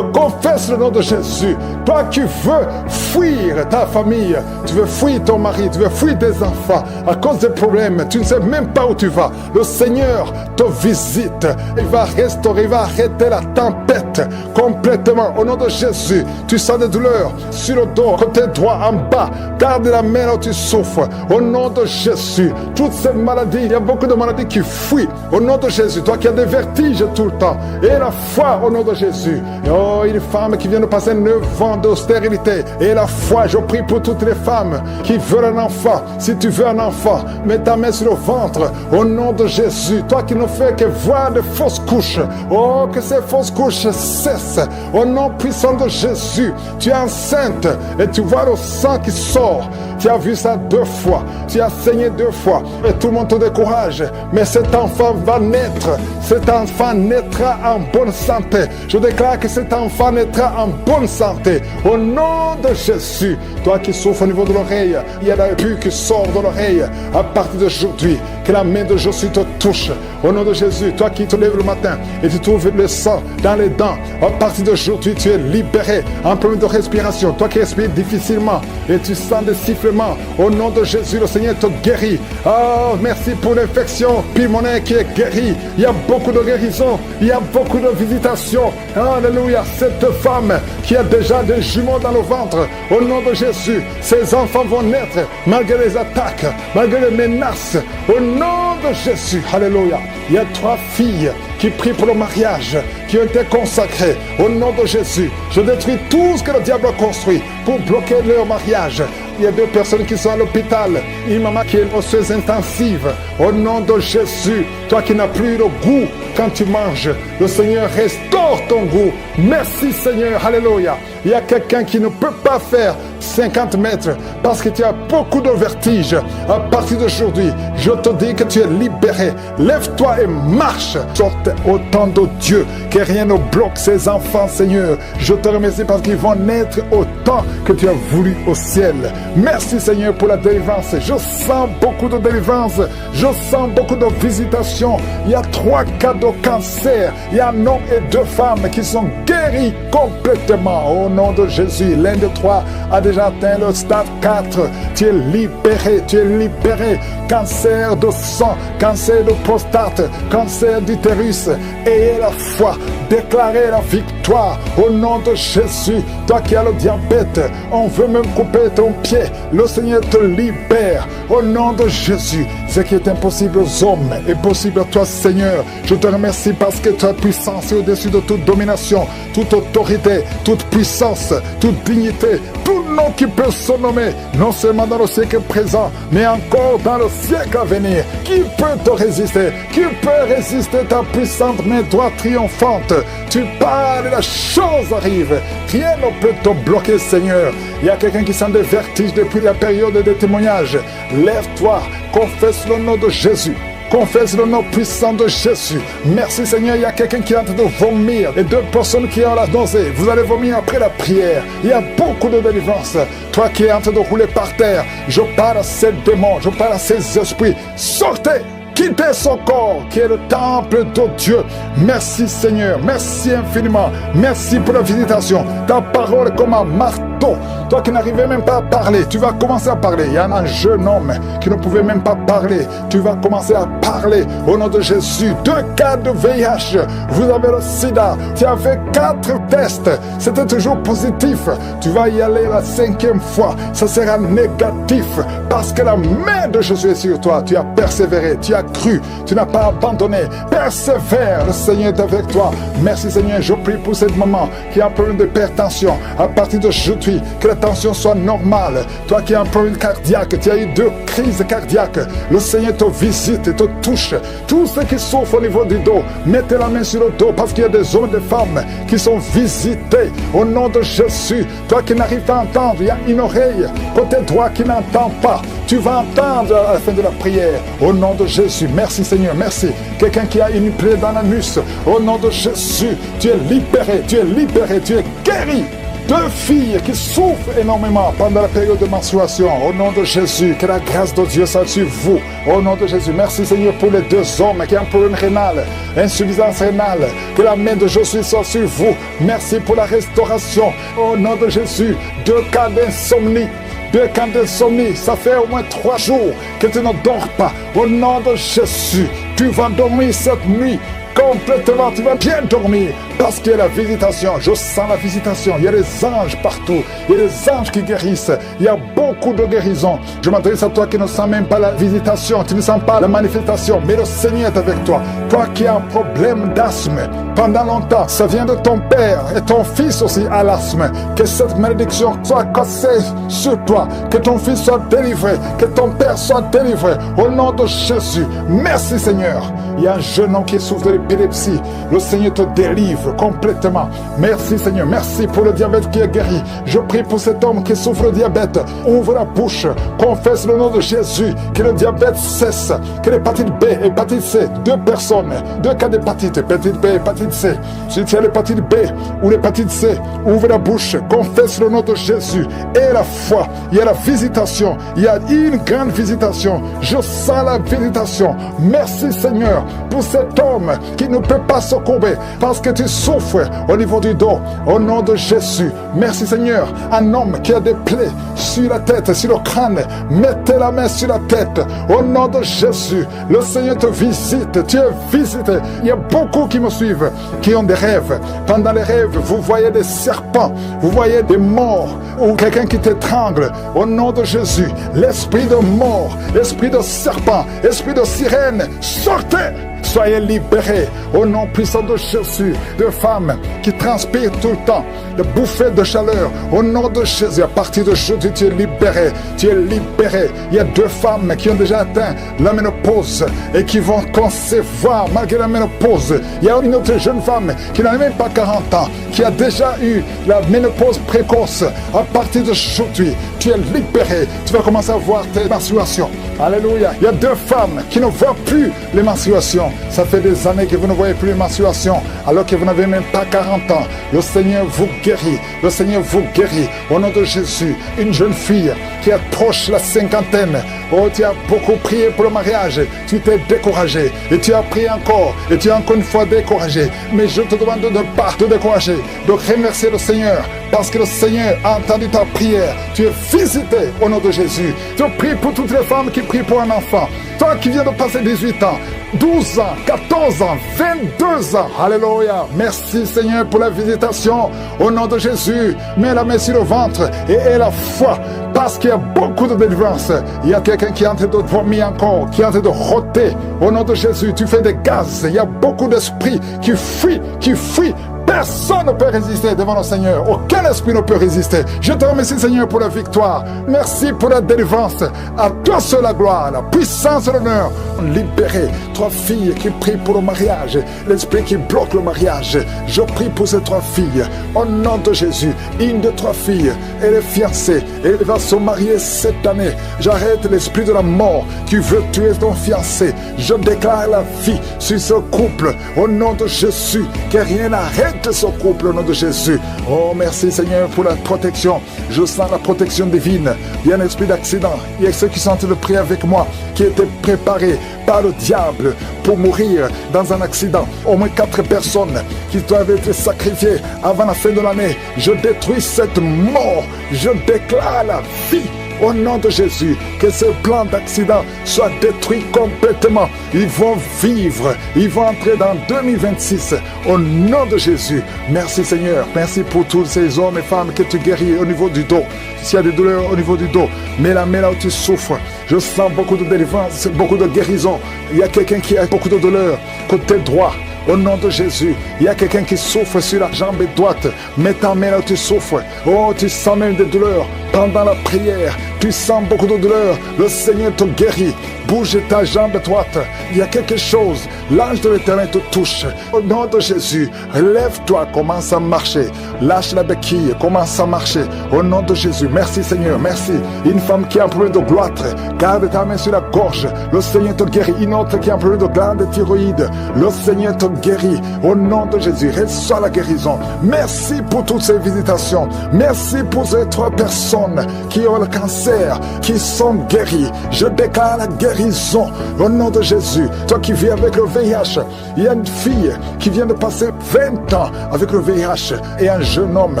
confesse le nom de Jésus. Toi qui veux fuir ta famille, tu veux fuir ton mari, tu veux fuir tes enfants à cause des problèmes, tu ne sais même pas où tu vas. Le Seigneur te visite, il va restaurer, il va arrêter la tempête complètement. Au nom de Jésus, tu sens des douleurs sur le dos, côté droit, en bas, garde la main là où tu souffres. Au nom de Jésus, toutes ces maladies, il y a beaucoup de maladies qui fuient. Au nom de Jésus, toi qui as des vertiges tout le temps, et la foi au nom de Jésus. Oh, une femme qui vient de passer 9 ans de stérilité, et la foi, je prie pour toutes les femmes qui veulent un enfant. Si tu veux un enfant, mets ta main sur le ventre au nom de Jésus. Toi qui ne fais que voir de fausses couches, oh, que ces fausses couches cessent au nom puissant de Jésus. Tu es enceinte et tu vois le sang qui sort. Tu as vu ça 2 fois, tu as saigné 2 fois et tout le monde te décourage, mais cet enfant va naître. Cet enfant naîtra en bonne santé. Je déclare que cet enfant naîtra en bonne santé au nom de Jésus. Toi qui souffres au niveau de l'oreille, il y a la pu qui sort de l'oreille. À partir d'aujourd'hui, que la main de Jésus te touche au nom de Jésus. Toi qui te lèves le matin et tu trouves le sang dans les dents, à partir d'aujourd'hui tu es libéré. Un problème de respiration, toi qui respires difficilement et tu sens des sifflements, au nom de Jésus le Seigneur te guérit. Oh, merci pour l'infection pulmonaire qui est guérie. Il y a beaucoup de guérison, il y a beaucoup de visitations. Alléluia. Cette femme qui a déjà des jumeaux dans le ventre, au nom de Jésus, ses enfants vont naître malgré les attaques, malgré les menaces, au nom de Jésus. Alléluia. Il y a 3 filles qui prient pour le mariage, qui ont été consacrées au nom de Jésus. Je détruis tout ce que le diable a construit pour bloquer leur mariage. Il y a 2 personnes qui sont à l'hôpital. Une maman qui est osseuse intensive. Au nom de Jésus, toi qui n'as plus le goût quand tu manges, le Seigneur restaure ton goût. Merci Seigneur, alléluia. Il y a quelqu'un qui ne peut pas faire 50 mètres parce que tu as beaucoup de vertige. À partir d'aujourd'hui, je te dis que tu es libéré. Lève-toi et marche. Sorte au temps de Dieu, que rien ne bloque ses enfants, Seigneur. Je te remercie parce qu'ils vont naître au temps que tu as voulu au ciel. Merci Seigneur pour la délivrance. Je sens beaucoup de délivrance. Je sens beaucoup de visitations. Il y a 3 cas de cancer. Il y a un homme et 2 femmes qui sont guéris complètement. Au nom de Jésus, l'un de 3 a déjà atteint le stade 4. Tu es libéré, tu es libéré. Cancer de sang, cancer de prostate, cancer d'utérus. Ayez la foi, déclarez la victoire au nom de Jésus. Toi qui as le diabète, on veut même couper ton pied. Le Seigneur te libère au nom de Jésus. Ce qui est impossible aux hommes est possible à toi, Seigneur. Je te remercie parce que ta puissance est au-dessus de toute domination, toute autorité, toute puissance, toute dignité, tout nom qui peut se nommer, non seulement dans le siècle présent, mais encore dans le siècle à venir. Qui peut te résister? Qui peut résister ta puissante main droite triomphante? Tu parles et la chose arrive. Rien ne peut te bloquer, Seigneur. Il y a quelqu'un qui sent des vertiges depuis la période des témoignages. Lève-toi, confesse le nom de Jésus. Confesse le nom puissant de Jésus. Merci Seigneur, il y a quelqu'un qui est en train de vomir et 2 personnes qui ont la nausée. Vous allez vomir après la prière. Il y a beaucoup de délivrance. Toi qui es en train de rouler par terre, je parle à ces démons, je parle à ces esprits. Sortez! Quittez son corps qui est le temple de Dieu. Merci Seigneur, merci infiniment. Merci pour la visitation. Ta parole est comme un marteau. Toi qui n'arrivais même pas à parler, tu vas commencer à parler. Il y a un jeune homme qui ne pouvait même pas parler. Tu vas commencer à parler au nom de Jésus. 2 cas de VIH. Vous avez le sida. Tu as fait 4 tests. C'était toujours positif. Tu vas y aller la 5e fois. Ça sera négatif parce que la main de Jésus est sur toi. Tu as persévéré. Tu as cru, tu n'as pas abandonné. Persévère, le Seigneur est avec toi. Merci Seigneur, je prie pour cette maman qui a un problème d'hypertension. À partir d'aujourd'hui, suffit. Que la tension soit normale. Toi qui as un problème cardiaque, tu as eu 2 crises cardiaques, le Seigneur te visite et te touche. Tous ceux qui souffrent au niveau du dos, mettez la main sur le dos parce qu'il y a des hommes et des femmes qui sont visités au nom de Jésus. Toi qui n'arrives pas à entendre, il y a une oreille côté droit qui n'entend pas. Tu vas entendre à la fin de la prière au nom de Jésus. Merci Seigneur, merci. Quelqu'un qui a une plaie dans l'anus, au nom de Jésus, tu es libéré, tu es libéré, tu es guéri. 2 filles qui souffrent énormément pendant la période de menstruation. Au nom de Jésus, que la grâce de Dieu soit sur vous. Au nom de Jésus, merci Seigneur pour les 2 hommes qui ont un problème rénal, insuffisance rénale. Que la main de Jésus soit sur vous. Merci pour la restauration. Au nom de Jésus, 2 cas d'insomnie. 2 cas d'insomnie, ça fait au moins 3 jours que tu ne dors pas. Au nom de Jésus, tu vas dormir cette nuit. Complètement, tu vas bien dormir parce qu'il y a la visitation. Je sens la visitation. Il y a des anges partout. Il y a des anges qui guérissent. Il y a beaucoup de guérisons. Je m'adresse à toi qui ne sens même pas la visitation. Tu ne sens pas la manifestation. Mais le Seigneur est avec toi. Toi qui as un problème d'asthme pendant longtemps, ça vient de ton père et ton fils aussi a l'asthme. Que cette malédiction soit cassée sur toi. Que ton fils soit délivré. Que ton père soit délivré. Au nom de Jésus. Merci Seigneur. Il y a un jeune homme qui souffre de l'épilepsie. Le Seigneur te délivre complètement. Merci Seigneur. Merci pour le diabète qui est guéri. Je prie pour cet homme qui souffre de diabète. Ouvre la bouche. Confesse le nom de Jésus. Que le diabète cesse. Que l'hépatite B et l'hépatite C. 2 personnes. 2 cas d'hépatite. Hépatite B et hépatite C. Si tu as l'hépatite B ou l'hépatite C, ouvre la bouche. Confesse le nom de Jésus. Et la foi. Il y a la visitation. Il y a une grande visitation. Je sens la visitation. Merci Seigneur pour cet homme qui ne peut pas se courber parce que tu souffres au niveau du dos. Au nom de Jésus, merci Seigneur. Un homme qui a des plaies sur la tête, sur le crâne, mettez la main sur la tête. Au nom de Jésus, le Seigneur te visite. Tu es visité. Il y a beaucoup qui me suivent, qui ont des rêves. Pendant les rêves, vous voyez des serpents, vous voyez des morts ou quelqu'un qui t'étrangle. Au nom de Jésus, l'esprit de mort, l'esprit de serpent, l'esprit de sirène, sortez! Soyez libérés au nom puissant de Jésus. De femmes qui transpirent tout le temps, de bouffées de chaleur. Au nom de Jésus, à partir de jeudi, tu es libéré. Tu es libéré. Il y a 2 femmes qui ont déjà atteint la ménopause et qui vont concevoir malgré la ménopause. Il y a une autre jeune femme qui n'a même pas 40 ans, qui a déjà eu la ménopause précoce. À partir de aujourd'hui, tu es libéré. Tu vas commencer à voir tes menstruations. Alléluia. Il y a 2 femmes qui ne voient plus les menstruations. Ça fait des années que vous ne voyez plus les menstruations, alors que vous n'avez même pas 40 ans. Le Seigneur vous guérit. Le Seigneur vous guérit. Au nom de Jésus, une jeune fille qui approche la 50aine. Oh, tu as beaucoup prié pour le mariage. Tu t'es découragé. Et tu as prié encore. Et tu es encore une fois découragé. Mais je te demande de ne pas te décourager. De remercier le Seigneur. Parce que le Seigneur a entendu ta prière. Tu es visité au nom de Jésus. Je prie pour toutes les femmes qui prient pour un enfant. Toi qui viens de passer 18 ans, 12 ans, 14 ans, 22 ans. Alléluia. Merci Seigneur pour la visitation. Au nom de Jésus, mets la main sur le ventre et aie la foi. Parce qu'il y a beaucoup de délivrance. Il y a quelqu'un qui est en train de vomir encore, qui est en train de rôter. Au nom de Jésus, tu fais des gaz. Il y a beaucoup d'esprits qui fuient, qui fuient. Personne ne peut résister devant le Seigneur. Aucun esprit ne peut résister. Je te remercie, Seigneur, pour la victoire. Merci pour la délivrance. À toi seul la gloire, la puissance et l'honneur. Libéré. 3 filles qui prient pour le mariage. L'esprit qui bloque le mariage. Je prie pour ces 3 filles. Au nom de Jésus. Une de 3 filles, elle est fiancée. Elle va se marier cette année. J'arrête l'esprit de la mort qui veut tuer ton fiancé. Je déclare la vie sur ce couple. Au nom de Jésus. Que rien n'arrête ce couple au nom de Jésus. Oh, merci Seigneur pour la protection. Je sens la protection divine. Il y a un esprit d'accident. Il y a ceux qui sont en train de prier avec moi, qui étaient préparés par le diable pour mourir dans un accident. Au moins 4 personnes qui doivent être sacrifiées avant la fin de l'année. Je détruis cette mort. Je déclare la vie. Au nom de Jésus, que ce plan d'accident soit détruit complètement. Ils vont vivre, ils vont entrer dans 2026. Au nom de Jésus, merci Seigneur. Merci pour tous ces hommes et femmes que tu guéris au niveau du dos. S'il y a des douleurs au niveau du dos, mets la main là où tu souffres. Je sens beaucoup de délivrance, beaucoup de guérison. Il y a quelqu'un qui a beaucoup de douleurs côté droit. Au nom de Jésus, il y a quelqu'un qui souffre sur la jambe droite. Mets ta main là où tu souffres. Oh, tu sens même des douleurs. Pendant la prière, tu sens beaucoup de douleurs. Le Seigneur te guérit. Bouge ta jambe droite. Il y a quelque chose. L'ange de l'Éternel te touche. Au nom de Jésus, lève-toi, commence à marcher. Lâche la béquille, commence à marcher. Au nom de Jésus, merci Seigneur, merci. Une femme qui a un problème de gloître, garde ta main sur la gorge. Le Seigneur te guérit. Une autre qui a un problème de glande thyroïde, le Seigneur te guérit. Au nom de Jésus, reçois la guérison. Merci pour toutes ces visitations. Merci pour ces 3 personnes qui ont le cancer, qui sont guéries. Je déclare la guérison au nom de Jésus. Toi qui vis avec le VIH, il y a une fille qui vient de passer 20 ans avec le VIH et un jeune homme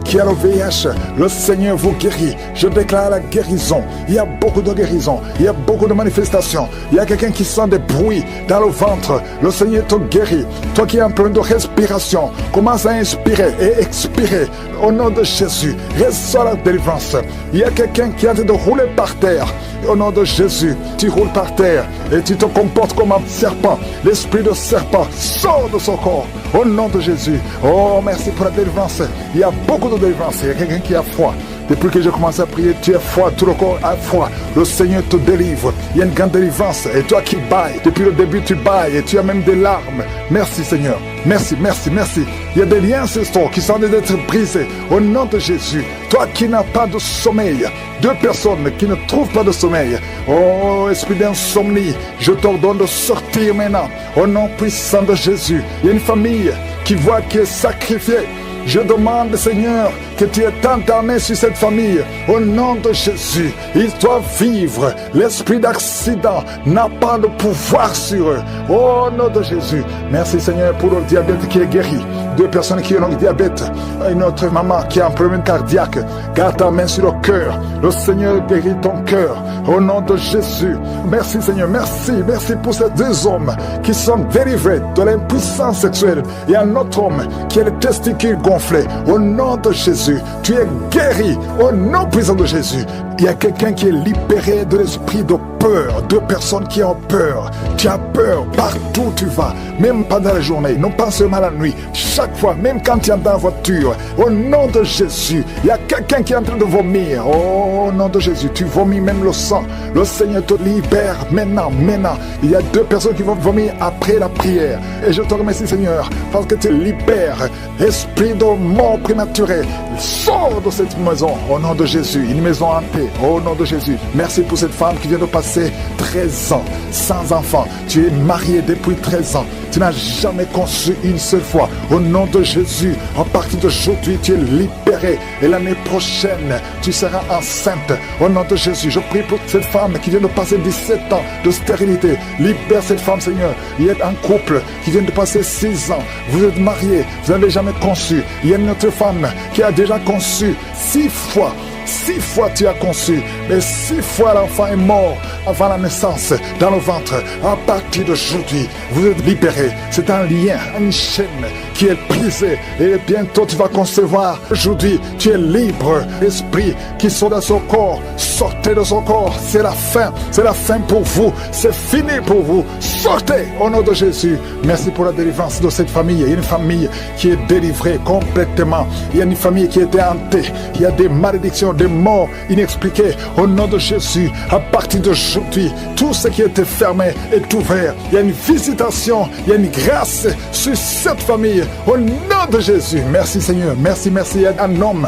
qui a le VIH. Le Seigneur vous guérit. Je déclare la guérison. Il y a beaucoup de guérison. Il y a beaucoup de manifestations. Il y a quelqu'un qui sent des bruits dans le ventre. Le Seigneur te guérit. Toi qui es en plein de respiration, commence à inspirer et expirer au nom de Jésus. Reçois la délivrance. Il y a quelqu'un qui est en train de rouler par terre. Au nom de Jésus, tu roules par terre et tu te comportes comme un serpent. L'esprit de serpent sort de son corps. Au nom de Jésus. Oh, merci pour la délivrance. Il y a beaucoup de délivrance. Il y a quelqu'un qui a froid. Depuis que j'ai commencé à prier, tu es froid, tout le corps a froid. Le Seigneur te délivre. Il y a une grande délivrance. Et toi qui bailles, depuis le début tu bailles et tu as même des larmes. Merci Seigneur. Merci, merci, merci. Il y a des liens ancestraux qui sont en train d'être brisés. Au nom de Jésus. Toi qui n'as pas de sommeil. 2 personnes qui ne trouvent pas de sommeil. Oh, esprit d'insomnie, je t'ordonne de sortir maintenant. Au nom puissant de Jésus. Il y a une famille qui voit qui est sacrifiée. Je demande, Seigneur, que tu étends ta main sur cette famille. Au nom de Jésus, ils doivent vivre. L'esprit d'accident n'a pas de pouvoir sur eux. Au nom de Jésus. Merci, Seigneur, pour le diabète qui est guéri. 2 personnes qui ont le diabète. Une autre maman qui a un problème cardiaque. Garde ta main sur le cœur. Le Seigneur guérit ton cœur. Au nom de Jésus. Merci, Seigneur. Merci. Merci pour ces 2 hommes qui sont délivrés de l'impuissance sexuelle. Et un autre homme qui a les testicules gonflés. Au nom de Jésus, tu es guéri. Au nom puissant de Jésus. Il y a quelqu'un qui est libéré de l'esprit de peur. 2 personnes qui ont peur. Tu as peur partout où tu vas. Même pendant la journée. Non pas seulement la nuit. Chaque fois, même quand tu es dans la voiture. Au nom de Jésus. Il y a quelqu'un qui est en train de vomir. Oh, au nom de Jésus. Tu vomis même le sang. Le Seigneur te libère maintenant. Maintenant. Il y a 2 personnes qui vont vomir après la prière. Et je te remercie, Seigneur, parce que tu libères esprit de mort prématuré. Sors de cette maison. Au nom de Jésus. Une maison hantée. Au nom de Jésus. Merci pour cette femme qui vient de passer 13 ans sans enfant. Tu es marié depuis 13 ans. Tu n'as jamais conçu une seule fois. Au nom de Jésus, à partir d'aujourd'hui, tu es libéré. Et l'année prochaine, tu seras enceinte. Au nom de Jésus, je prie pour cette femme qui vient de passer 17 ans de stérilité. Libère cette femme, Seigneur. Il y a un couple qui vient de passer 6 ans. Vous êtes mariés, vous n'avez jamais conçu. Il y a une autre femme qui a déjà conçu 6 fois. 6 fois tu as conçu, mais 6 fois l'enfant est mort avant la naissance dans le ventre. À partir d'aujourd'hui, vous êtes libérés. C'est un lien, une chaîne qui est brisée et bientôt tu vas concevoir. Aujourd'hui, tu es libre. Esprit qui sont dans son corps, sortez de son corps. C'est la fin pour vous. C'est fini pour vous. Sortez au nom de Jésus. Merci pour la délivrance de cette famille. Il y a une famille qui est délivrée complètement. Il y a une famille qui était hantée. Il y a des malédictions, des morts inexpliquées. Au nom de Jésus, à partir d'aujourd'hui, tout ce qui était fermé est ouvert. Il y a une visitation, il y a une grâce sur cette famille. Au nom de Jésus, merci Seigneur, merci. Il y a un homme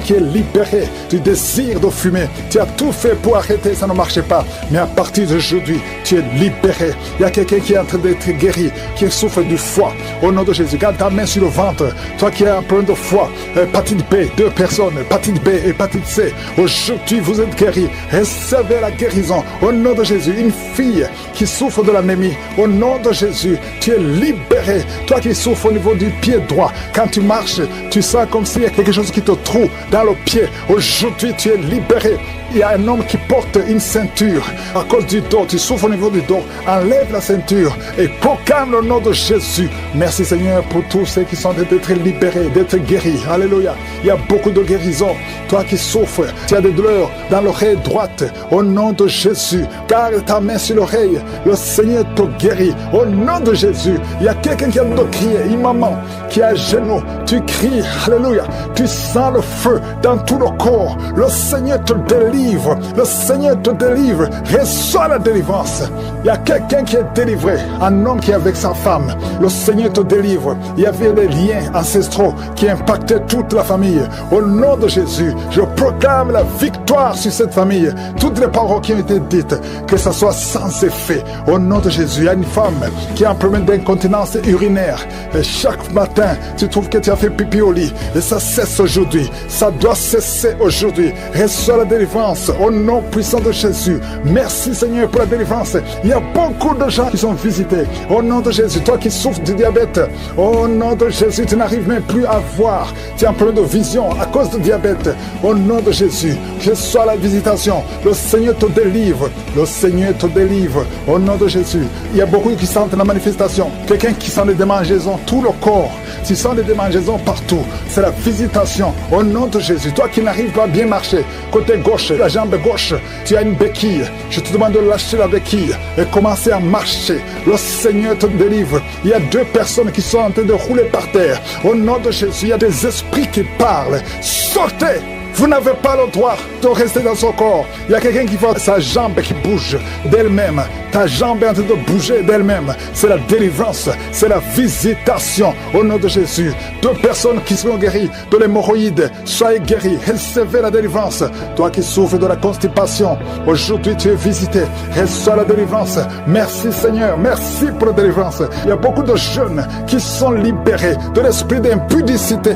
qui est libéré du désir de fumer. Tu as tout fait pour arrêter, ça ne marchait pas. Mais à partir d'aujourd'hui, tu es libéré. Il y a quelqu'un qui est en train d'être guéri, qui souffre du foie. Au nom de Jésus, garde ta main sur le ventre. Toi qui as un problème de foie, hépatite B, 2 personnes, hépatite B, hépatite C. Aujourd'hui, vous êtes guéris. Recevez la guérison. Au nom de Jésus, une fille qui souffre de l'anémie. Au nom de Jésus, tu es libéré. Toi qui souffres au niveau du pied droit, quand tu marches, tu sens comme s'il y a quelque chose qui te trouve dans le pied. Aujourd'hui, tu es libéré. Il y a un homme qui porte une ceinture à cause du dos. Tu souffres au niveau du dos. Enlève la ceinture et proclame le nom de Jésus. Merci Seigneur pour tous ceux qui sont d'être libérés, d'être guéris. Alléluia. Il y a beaucoup de guérisons. Toi qui souffres, tu as des douleurs dans l'oreille droite. Au nom de Jésus, garde ta main sur l'oreille. Le Seigneur te guérit. Au nom de Jésus, il y a quelqu'un qui a de crier. Une maman qui est à genoux. Tu cries. Alléluia. Tu sens le feu dans tout le corps. Le Seigneur te délivre. Le Seigneur te délivre. Reçois la délivrance. Il y a quelqu'un qui est délivré. Un homme qui est avec sa femme. Le Seigneur te délivre. Il y avait des liens ancestraux qui impactaient toute la famille. Au nom de Jésus, je proclame la victoire sur cette famille. Toutes les paroles qui ont été dites, que ça soit sans effet. Au nom de Jésus, il y a une femme qui a un problème d'incontinence urinaire. Et chaque matin, tu trouves que tu as fait pipi au lit. Et ça cesse aujourd'hui. Ça doit cesser aujourd'hui. Reçois la délivrance au nom puissant de Jésus. Merci Seigneur pour la délivrance. Il y a beaucoup de gens qui sont visités. Au nom de Jésus, toi qui souffres du diabète, au nom de Jésus, tu n'arrives même plus à voir. Tu as un problème de vision à cause du diabète. Au nom de Jésus, reçois la visitation. Le Seigneur te délivre. Le Seigneur te délivre. Au nom de Jésus. Il y a beaucoup qui sentent la manifestation. Quelqu'un qui sent des démangeaisons, tout le corps. Tu sens des démangeaisons partout. C'est la visitation. Au nom de Jésus. Toi qui n'arrives pas à bien marcher, côté gauche, la jambe gauche, tu as une béquille. Je te demande de lâcher la béquille et commencer à marcher. Le Seigneur te délivre. Il y a 2 personnes qui sont en train de rouler par terre. Au nom de Jésus, il y a des esprits qui parlent. Sortez! Vous n'avez pas le droit de rester dans son corps. Il y a quelqu'un qui voit sa jambe qui bouge d'elle-même. Ta jambe est en train de bouger d'elle-même. C'est la délivrance, c'est la visitation au nom de Jésus. 2 personnes qui seront guéries de l'hémorroïde, soyez guéris, recevez la délivrance. Toi qui souffres de la constipation, aujourd'hui tu es visité, reçois la délivrance. Merci Seigneur, merci pour la délivrance. Il y a beaucoup de jeunes qui sont libérés de l'esprit d'impudicité.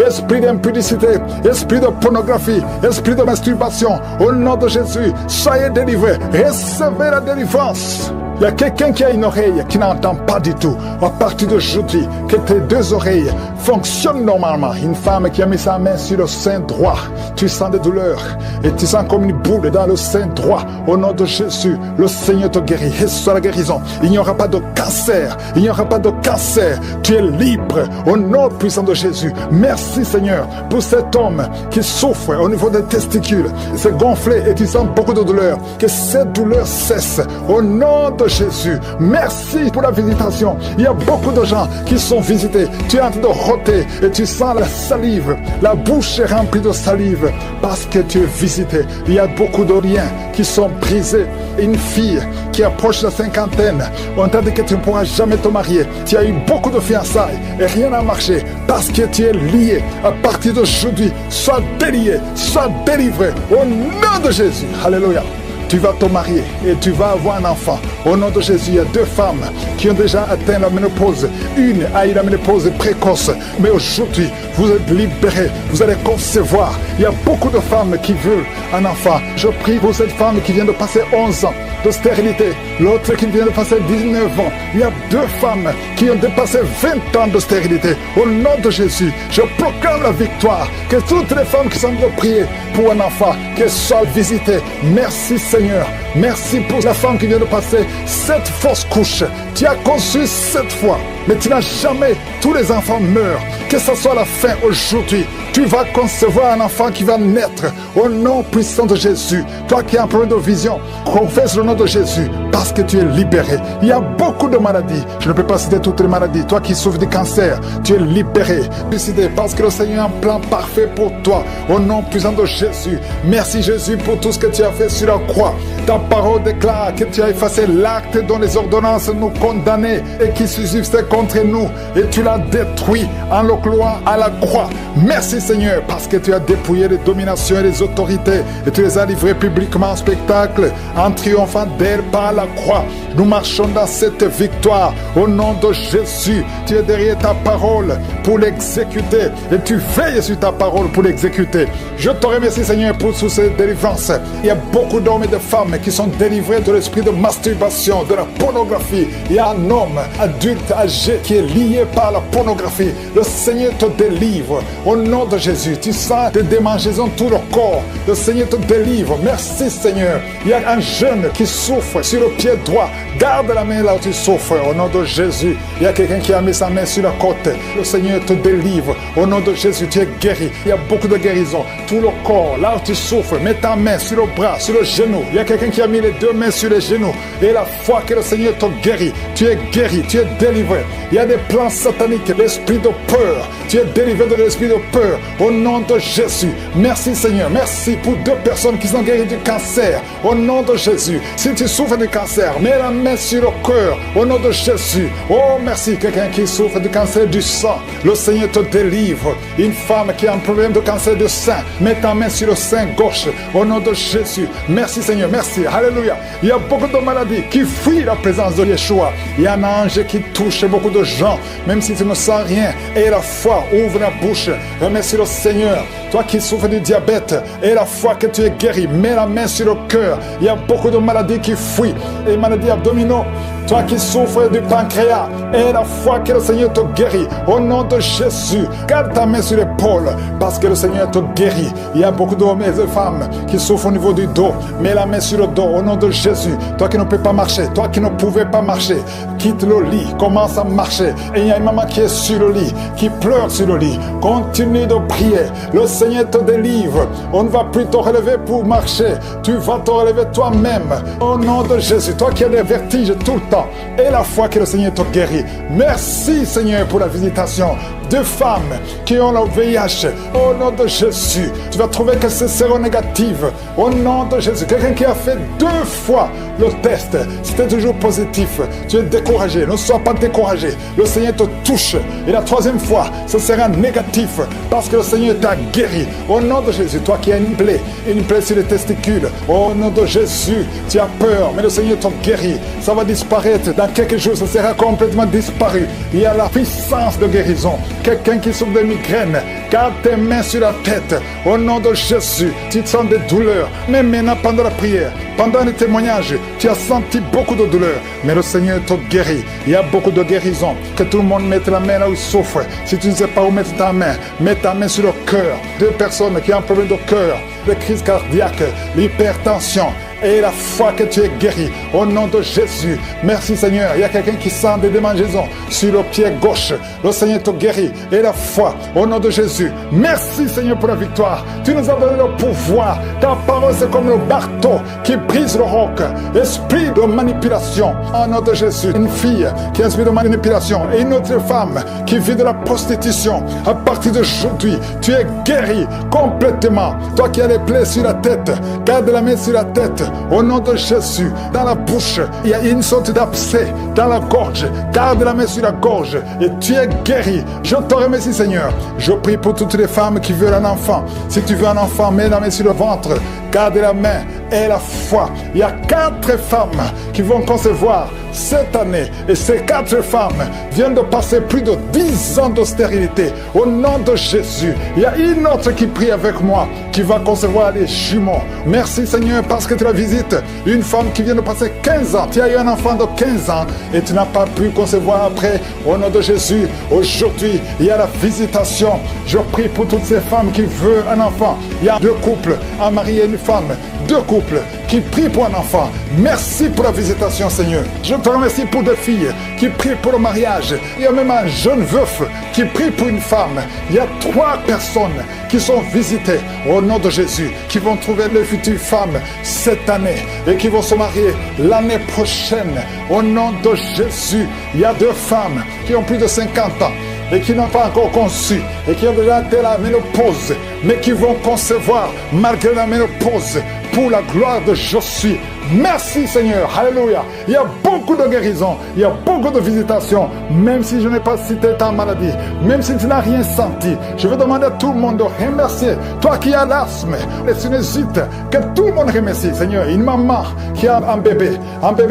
Esprit d'impudicité, esprit de pornographie, esprit de masturbation, au nom de Jésus, soyez délivrés, recevez la délivrance. Il y a quelqu'un qui a une oreille qui n'entend pas du tout. À partir d'aujourd'hui, que tes 2 oreilles fonctionnent normalement. Une femme qui a mis sa main sur le sein droit, tu sens des douleurs et tu sens comme une boule dans le sein droit. Au nom de Jésus, le Seigneur te guérit. Reçois la guérison. Il n'y aura pas de cancer. Il n'y aura pas de cancer. Tu es libre au nom puissant de Jésus. Merci Seigneur pour cet homme qui souffre au niveau des testicules. C'est gonflé et tu sens beaucoup de douleur. Que cette douleur cesse au nom de Jésus. Merci pour la visitation. Il y a beaucoup de gens qui sont visités. Tu es en train de rôter et tu sens la salive. La bouche est remplie de salive parce que tu es visité. Il y a beaucoup de liens qui sont brisés. Une fille qui approche la cinquantaine, on t'a dit que tu ne pourras jamais te marier. Tu as eu beaucoup de fiançailles et rien n'a marché parce que tu es lié. À partir d'aujourd'hui, sois délié, sois délivré au nom de Jésus. Alléluia. Tu vas te marier et tu vas avoir un enfant. Au nom de Jésus, il y a 2 femmes qui ont déjà atteint la ménopause. Une a eu la ménopause précoce. Mais aujourd'hui, vous êtes libérés. Vous allez concevoir. Il y a beaucoup de femmes qui veulent un enfant. Je prie pour cette femme qui vient de passer 11 ans de stérilité. L'autre qui vient de passer 19 ans. Il y a 2 femmes qui ont dépassé 20 ans de stérilité. Au nom de Jésus, je proclame la victoire. Que toutes les femmes qui sont de prier pour un enfant, qu'elles soient visitées. Merci Seigneur. Merci pour la femme qui vient de passer 7 fausses couches. Tu as conçu 7 fois, mais tu n'as jamais. Tous les enfants meurent. Que ce soit la fin aujourd'hui. Tu vas concevoir un enfant qui va naître au nom puissant de Jésus. Toi qui as un problème de vision, confesse le nom de Jésus parce que tu es libéré. Il y a beaucoup de maladies. Je ne peux pas citer toutes les maladies. Toi qui souffres de cancer, tu es libéré. Décidé parce que le Seigneur a un plan parfait pour toi. Au nom puissant de Jésus. Merci Jésus pour tout ce que tu as fait sur la croix. Ta parole déclare que tu as effacé l'acte dont les ordonnances nous condamnaient et qui subsistait contre nous. Et tu l'as détruit en le clouant à la croix. Merci Seigneur parce que tu as dépouillé les dominations et les autorités et tu les as livrées publiquement en spectacle en triomphant d'elles par la croix. Nous marchons dans cette victoire au nom de Jésus. Tu es derrière ta parole pour l'exécuter et tu veilles sur ta parole pour l'exécuter. Je te remercie Seigneur pour toutes ces délivrances. Il y a beaucoup d'hommes et de femmes qui sont délivrés de l'esprit de masturbation, de la pornographie. Il y a un homme adulte âgé qui est lié par la pornographie. Le Seigneur te délivre au nom de Jésus. Tu sens des démangeaisons tout le corps. Le Seigneur te délivre. Merci Seigneur. Il y a un jeune qui souffre sur le pied droit. Garde la main là où tu souffres. Au nom de Jésus. Il y a quelqu'un qui a mis sa main sur la côte. Le Seigneur te délivre. Au nom de Jésus, tu es guéri. Il y a beaucoup de guérison. Tout le corps, là où tu souffres, mets ta main sur le bras, sur le genou. Il y a quelqu'un qui a mis les deux mains sur les genoux. Et la foi que le Seigneur te guérit. Tu es guéri, tu es délivré. Il y a des plans sataniques, l'esprit de peur. Tu es délivré de l'esprit de peur. Au nom de Jésus. Merci Seigneur. Merci pour 2 personnes qui sont guéries du cancer. Au nom de Jésus. Si tu souffres du cancer, mets la main sur le cœur. Au nom de Jésus. Oh merci. Quelqu'un qui souffre du cancer du sang. Le Seigneur te délivre. Une femme qui a un problème de cancer du sein. Mets ta main sur le sein gauche. Au nom de Jésus. Merci Seigneur. Merci. Alléluia. Il y a beaucoup de maladies qui fuient la présence de Yeshua. Il y a un ange qui touche beaucoup de gens. Même si tu ne sens rien. Et la foi. Ouvre la bouche. Remercie le Seigneur. Toi qui souffres du diabète. Et la foi que tu es guéri. Mets la main sur le cœur. Il y a beaucoup de maladies qui fuient. Les maladies abdominaux. Toi qui souffres du pancréas. Et la foi que le Seigneur te guérit. Au nom de Jésus. Garde ta main sur l'épaule. Parce que le Seigneur te guérit. Il y a beaucoup d'hommes et de femmes qui souffrent au niveau du dos. Mets la main sur le dos. Au nom de Jésus. Toi qui ne peux pas marcher. Toi qui ne pouvais pas marcher. Quitte le lit. Commence à marcher. Et il y a une maman qui est sur le lit. Qui pleure sur le lit. Continue de prier. Le Seigneur te délivre. On ne va plus te relever pour marcher. Tu vas te relever toi-même. Au nom de Jésus. Toi qui as des vertiges tout le temps. Et la foi que le Seigneur te guérit. Merci Seigneur pour la visitation. 2 femmes qui ont le VIH. Au nom de Jésus. Tu vas trouver que c'est séronégatif. Au nom de Jésus. Quelqu'un qui a fait 2 fois le test. C'était toujours positif. Tu es découragé. Ne sois pas découragé. Le Seigneur te touche. Et la 3e fois, ce sera négatif. Parce que le Seigneur t'a guéri. Au nom de Jésus. Toi qui as une plaie sur les testicules. Au nom de Jésus. Tu as peur. Mais le Seigneur t'a guéri. Ça va disparaître. Dans quelques jours, ça sera complètement disparu. Il y a la puissance de guérison. Quelqu'un qui souffre de migraine, garde tes mains sur la tête. Au nom de Jésus, tu sens des douleurs. Mais maintenant, pendant la prière, pendant le témoignage, tu as senti beaucoup de douleurs. Mais le Seigneur te guérit. Il y a beaucoup de guérison. Que tout le monde mette la main là où il souffre. Si tu ne sais pas où mettre ta main, mets ta main sur le cœur. 2 personnes qui ont un problème de cœur, de crise cardiaque, l'hypertension. Et la foi que tu es guéri. Au nom de Jésus. Merci Seigneur. Il y a quelqu'un qui sent des démangeaisons sur le pied gauche. Le Seigneur te guérit. Et la foi. Au nom de Jésus. Merci Seigneur pour la victoire. Tu nous as donné le pouvoir. Ta parole c'est comme le marteau qui brise le roc. Esprit de manipulation. Au nom de Jésus. Une fille qui a un esprit de manipulation. Et une autre femme qui vit de la prostitution. À partir d'aujourd'hui, tu es guéri complètement. Toi qui as les plaies sur la tête. Garde la main sur la tête. Au nom de Jésus, dans la bouche, il y a une sorte d'abcès dans la gorge. Garde la main sur la gorge et tu es guéri. Je te remercie Seigneur. Je prie pour toutes les femmes qui veulent un enfant. Si tu veux un enfant, mets la main sur le ventre. Garde la main et la foi. Il y a 4 femmes qui vont concevoir cette année. Et ces 4 femmes viennent de passer plus de 10 ans de stérilité. Au nom de Jésus, il y a une autre qui prie avec moi, qui va concevoir les jumeaux. Merci Seigneur parce que tu la visites. Une femme qui vient de passer 15 ans. Tu as eu un enfant de 15 ans et tu n'as pas pu concevoir après. Au nom de Jésus, aujourd'hui, il y a la visitation. Je prie pour toutes ces femmes qui veulent un enfant. Il y a 2 couples, un mari et une femme. 2 couples qui prient pour un enfant. Merci pour la visitation Seigneur. Je te remercie pour 2 filles qui prient pour le mariage. Il y a même un jeune veuf qui prie pour une femme. Il y a 3 personnes qui sont visitées au nom de Jésus, qui vont trouver leur future femme cette année et qui vont se marier l'année prochaine. Au nom de Jésus, il y a 2 femmes qui ont plus de 50 ans et qui n'ont pas encore conçu et qui ont déjà atteint la ménopause, mais qui vont concevoir malgré la ménopause pour la gloire de Jésus. Merci Seigneur, alléluia. Il y a beaucoup de guérison, il y a beaucoup de visitations, même si je n'ai pas cité ta maladie, même si tu n'as rien senti. Je veux demander à tout le monde de remercier. Toi qui as l'asthme, les sinusites, que tout le monde remercie Seigneur. Une maman qui a un bébé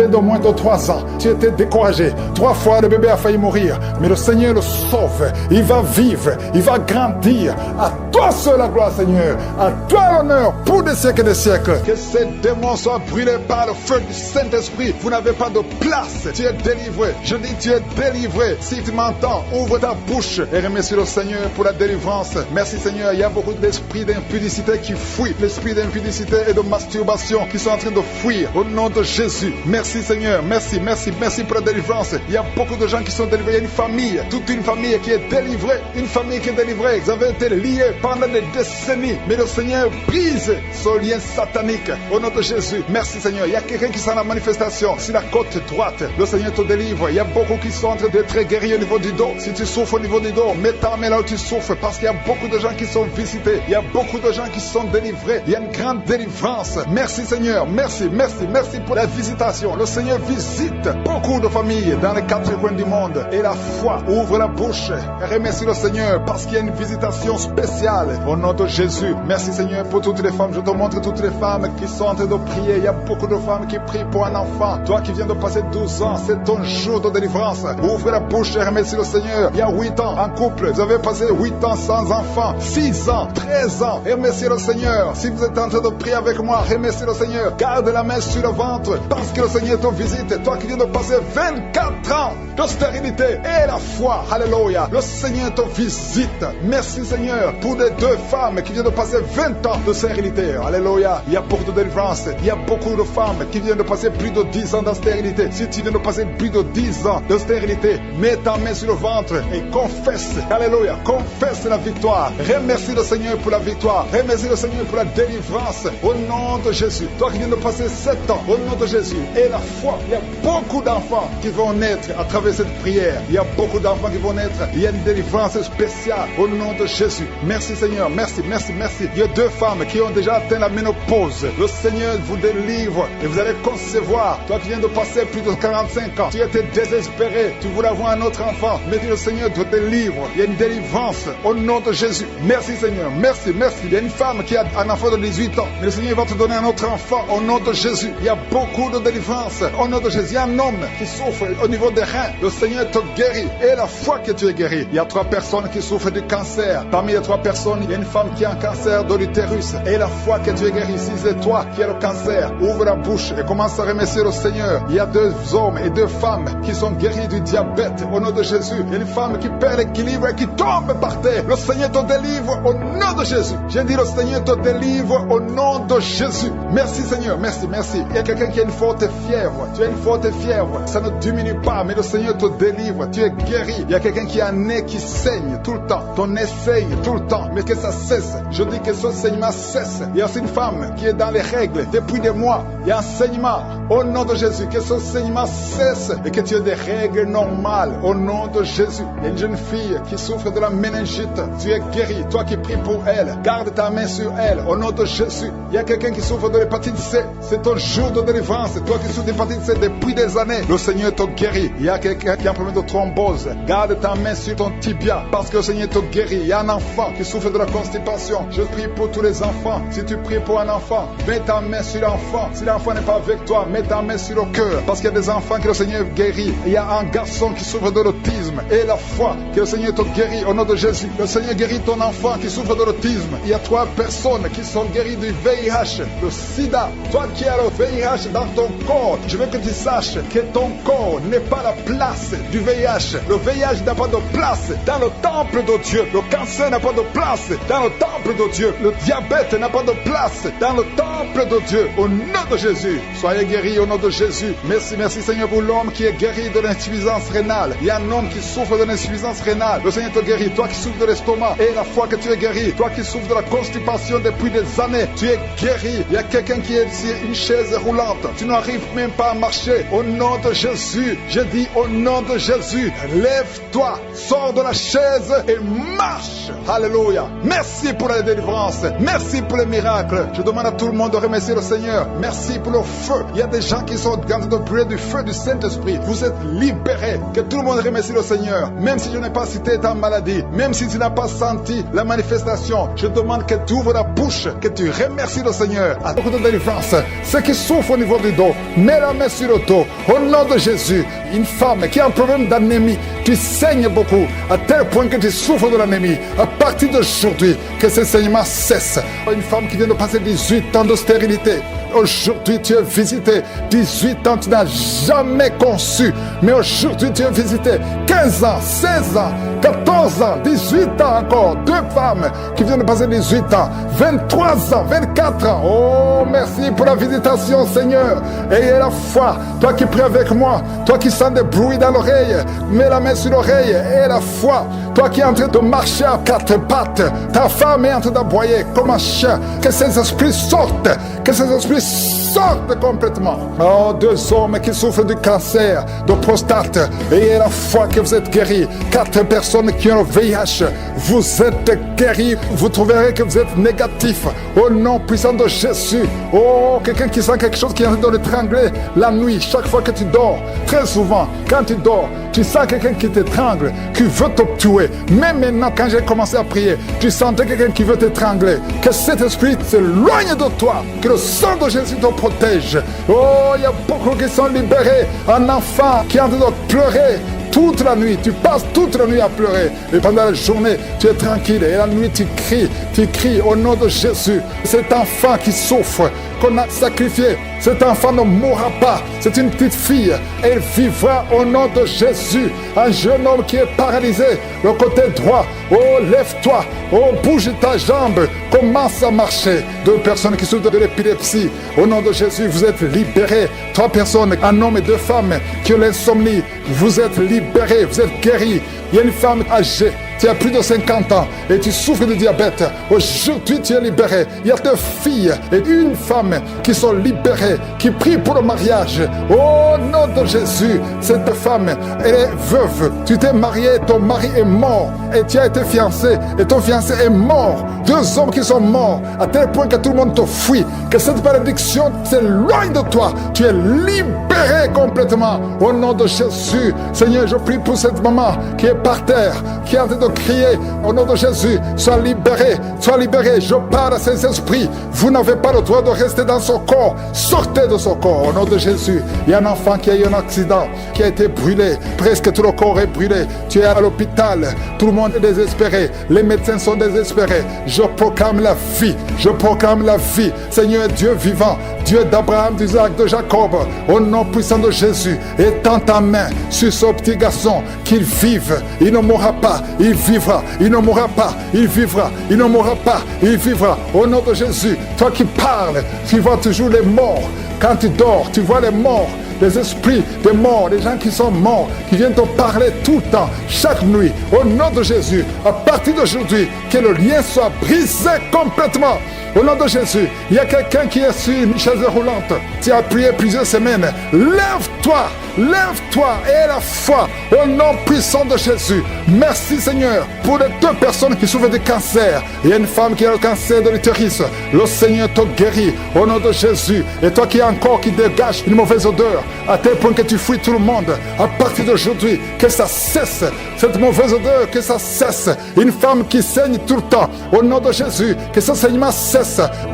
de moins de 3 ans, tu étais découragé. 3 fois le bébé a failli mourir, mais le Seigneur le sauve. Il va vivre, il va grandir. À toi seul la gloire Seigneur, à toi l'honneur pour des siècles et des siècles. Que ces démons soient brûlés par le feu du Saint-Esprit, vous n'avez pas de place. Tu es délivré. Je dis, tu es délivré. Si tu m'entends, ouvre ta bouche et remercie le Seigneur pour la délivrance. Merci Seigneur. Il y a beaucoup d'esprits d'impudicité qui fuient. L'esprit d'impudicité et de masturbation qui sont en train de fuir au nom de Jésus. Merci Seigneur. Merci, merci, merci pour la délivrance. Il y a beaucoup de gens qui sont délivrés. Il y a une famille, toute une famille qui est délivrée. Une famille qui est délivrée. Vous avez été liés pendant des décennies. Mais le Seigneur brise ce lien satanique au nom de Jésus. Merci Seigneur. Il y a quelqu'un qui sent la manifestation sur la côte droite. Le Seigneur te délivre. Il y a beaucoup qui sont en train d'être guéris au niveau du dos. Si tu souffres au niveau du dos, mets ta main là où tu souffres, parce qu'il y a beaucoup de gens qui sont visités. Il y a beaucoup de gens qui sont délivrés. Il y a une grande délivrance. Merci Seigneur. Merci, merci, merci pour la visitation. Le Seigneur visite beaucoup de familles dans les quatre coins du monde. Et la foi ouvre la bouche et remercie le Seigneur parce qu'il y a une visitation spéciale au nom de Jésus. Merci Seigneur pour toutes les femmes. Je te montre toutes les femmes qui sont en train de prier. Il y a beaucoup de femmes qui prient pour un enfant. Toi qui viens de passer 12 ans, c'est ton jour de délivrance. Ouvre la bouche et remercie le Seigneur. Il y a 8 ans en couple. Vous avez passé 8 ans sans enfant. 6 ans, 13 ans. Remerciez le Seigneur. Si vous êtes en train de prier avec moi, remerciez le Seigneur. Garde la main sur le ventre parce que le Seigneur te visite. Toi qui viens de passer 24 ans de stérilité et la foi. Alléluia. Le Seigneur te visite. Merci Seigneur pour les 2 femmes qui viennent de passer 20 ans de stérilité. Alléluia. Il y a beaucoup de délivrance. Il y a beaucoup de femmes qui viennent de passer plus de 10 ans de stérilité. Si tu viens de passer plus de 10 ans de stérilité, mets ta main sur le ventre et confesse. Alléluia. Confesse la victoire. Remercie le Seigneur pour la victoire. Remercie le Seigneur pour la délivrance. Au nom de Jésus. Toi qui viens de passer 7 ans, au nom de Jésus. Et la foi. Il y a beaucoup d'enfants qui vont naître à travers cette prière. Il y a beaucoup d'enfants qui vont naître. Il y a une délivrance spéciale au nom de Jésus. Merci Seigneur. Merci, merci, merci. Il y a 2 femmes qui ont déjà atteint la ménopause. Le Seigneur vous délivre et vous allez concevoir. Toi qui viens de passer plus de 45 ans, tu étais désespéré. Tu voulais avoir un autre enfant. Mais le Seigneur te délivre. Il y a une délivrance au nom de Jésus. Merci Seigneur. Merci, merci. Il y a une femme qui a un enfant de 18 ans. Mais le Seigneur va te donner un autre enfant au nom de Jésus. Il y a beaucoup de délivrance au nom de Jésus. Il y a un homme qui souffre au niveau des reins. Le Seigneur te guérit. Et la foi que tu es guéri. Il y a 3 personnes qui souffrent du cancer. Parmi les 3 personnes, il y a une femme qui a un cancer de l'utérus. Et la foi que tu es guéri. Si c'est toi qui as le cancer, ouvre la bouche et commence à remercier le Seigneur. Il y a 2 hommes et 2 femmes qui sont guéris du diabète au nom de Jésus. Il y a une femme qui perd l'équilibre et qui tombe par terre. Le Seigneur te délivre au nom de Jésus. J'ai dit le Seigneur te délivre au nom de Jésus. Merci Seigneur, merci, merci. Il y a quelqu'un qui a une forte fièvre. Tu as une forte fièvre. Ça ne diminue pas, mais le Seigneur te délivre. Tu es guéri. Il y a quelqu'un qui a un nez qui saigne tout le temps. Ton nez saigne tout le temps, mais que ça cesse. Je dis que ce saignement cesse. Il y a aussi une femme qui est dans les règles depuis des mois. Il y a un saignement au nom de Jésus. Que ce saignement cesse et que tu aies des règles normales au nom de Jésus. Il y a une jeune fille qui souffre de la méningite. Tu es guéri. Toi qui pries pour elle, garde ta main sur elle au nom de Jésus. Il y a quelqu'un qui souffre de l'hépatite C. C'est ton jour de délivrance. Toi qui souffres d'hépatite C depuis des années, le Seigneur te guérit. Il y a quelqu'un qui a un problème de thrombose. Garde ta main sur ton tibia parce que le Seigneur te guérit. Il y a un enfant qui souffre de la constipation. Je prie pour tous les enfants. Si tu pries pour un enfant, mets ta main sur l'enfant. Si l'enfant n'est pas avec toi, mets ta main sur le cœur parce qu'il y a des enfants que le Seigneur guérit. Il y a un garçon qui souffre de l'autisme et la foi que le Seigneur te guérit au nom de Jésus. Le Seigneur guérit ton enfant qui souffre de l'autisme. Il y a 3 personnes qui sont guéries du VIH, le sida. Toi qui as le VIH dans ton corps, je veux que tu saches que ton corps n'est pas la place du VIH. Le VIH n'a pas de place dans le temple de Dieu. Le cancer n'a pas de place dans le temple de Dieu. Le diabète n'a pas de place dans le temple de Dieu. Au nom de Jésus, soyez guéris au nom de Jésus. Merci, merci Seigneur pour l'homme qui est guéri de l'insuffisance rénale. Il y a un homme qui souffre de l'insuffisance rénale. Le Seigneur te guérit. Toi qui souffres de l'estomac et la foi que tu es guéri. Toi qui souffres de la constipation depuis des années, tu es guéri. Il y a quelqu'un qui est sur une chaise roulante. Tu n'arrives même pas à marcher. Au nom de Jésus, je dis au nom de Jésus, lève-toi, sors de la chaise et marche. Alléluia. Merci pour la délivrance. Merci pour les miracles. Je demande à tout le monde de remercier le Seigneur. Merci pour le feu. Il y a des gens qui sont en train de brûler du feu du Saint-Esprit. Vous êtes libérés. Que tout le monde remercie le Seigneur. Même si je n'ai pas cité ta maladie, même si tu n'as pas senti la manifestation, je demande que tu ouvres la bouche, que tu remercies le Seigneur. À beaucoup de délivrance. Ceux qui souffrent au niveau du dos, mets la main sur le dos. Au nom de Jésus, une femme qui a un problème d'anémie, tu saignes beaucoup, à tel point que tu souffres de l'anémie. À partir d'aujourd'hui, que ce saignement cesse. Une femme qui vient de passer 18 ans de stérilité, aujourd'hui, aujourd'hui tu es visité. 18 ans, tu n'as jamais conçu, mais aujourd'hui tu es visité. 15 ans, 16 ans, 14 ans, 18 ans encore. 2 femmes qui viennent de passer 18 ans, 23 ans, 24 ans. Oh, merci pour la visitation, Seigneur. Ayez la foi. Toi qui pries avec moi, toi qui sens des bruits dans l'oreille, mets la main sur l'oreille. Ayez la foi. Toi qui es en train de marcher à 4 pattes, ta femme est en train d'aboyer comme un chien. Que ces esprits sortent. Que ces esprits sortent complètement. Oh, 2 hommes qui souffrent du cancer de prostate. Ayez la foi que vous êtes guéris. 4 personnes qui ont le VIH. Vous êtes guéris. Vous trouverez que vous êtes négatif. Au nom puissant de Jésus. Oh, quelqu'un qui sent quelque chose qui est en train de l'étrangler la nuit. Chaque fois que tu dors, très souvent, quand tu dors, tu sens quelqu'un qui t'étrangle, qui veut te tuer. Même maintenant, quand j'ai commencé à prier, tu sentais quelqu'un qui veut t'étrangler. Que cet esprit s'éloigne de toi. Que le sang de Jésus te protège. Oh, il y a beaucoup qui sont libérés. Un enfant qui est en train de pleurer toute la nuit, tu passes toute la nuit à pleurer. Et pendant la journée, tu es tranquille. Et la nuit, tu cries au nom de Jésus. Cet enfant qui souffre, qu'on a sacrifié, cet enfant ne mourra pas. C'est une petite fille. Elle vivra au nom de Jésus. Un jeune homme qui est paralysé, le côté droit. Oh, lève-toi. Oh, bouge ta jambe. Commence à marcher. 2 personnes qui souffrent de l'épilepsie. Au nom de Jésus, vous êtes libérés. 3 personnes, un homme et 2 femmes qui ont l'insomnie. Vous êtes libérés, vous êtes guéris. Il y a une femme âgée, tu as plus de 50 ans et tu souffres de diabète. Aujourd'hui, tu es libéré. Il y a 2 filles et une femme qui sont libérées, qui prient pour le mariage. Au nom de Jésus, cette femme, elle est veuve. Tu t'es marié, ton mari est mort et tu as été fiancé et ton fiancé est mort. 2 hommes qui sont morts à tel point que tout le monde te fuit. Que cette malédiction s'éloigne de toi. Tu es libéré complètement. Au nom de Jésus, Seigneur, je prie pour cette maman qui est par terre, qui est en train de crier. Au nom de Jésus, sois libéré, sois libéré. Je parle à ces esprits. Vous n'avez pas le droit de rester dans son corps. Sortez de son corps. Au nom de Jésus, il y a un enfant qui a eu un accident, qui a été brûlé. Presque tout le corps est brûlé. Tu es à l'hôpital. Tout le monde est désespéré. Les médecins sont désespérés. Je proclame la vie. Je proclame la vie. Seigneur Dieu vivant, Dieu d'Abraham, d'Isaac, de Jacob, au nom puissant de Jésus, étends ta main sur ce petit garçon, qu'il vive. Il ne mourra pas. Il vivra. Il ne mourra pas. Il vivra. Il ne mourra pas. Il vivra. Au nom de Jésus, toi qui parles, tu vois toujours les morts. Quand tu dors, tu vois les morts. Les esprits des morts, les gens qui sont morts, qui viennent te parler tout le temps, chaque nuit, au nom de Jésus, à partir d'aujourd'hui, que le lien soit brisé complètement. Au nom de Jésus, il y a quelqu'un qui est sur une chaise roulante. Tu as prié plusieurs semaines. Lève-toi, lève-toi et la foi au nom puissant de Jésus. Merci Seigneur pour les 2 personnes qui souffrent de cancer. Il y a une femme qui a le cancer de l'utérus. Le Seigneur te guérit au nom de Jésus. Et toi qui as un corps qui dégage une mauvaise odeur, à tel point que tu fuis tout le monde, à partir d'aujourd'hui, que ça cesse. Cette mauvaise odeur, que ça cesse. Une femme qui saigne tout le temps, au nom de Jésus, que ce saignement cesse.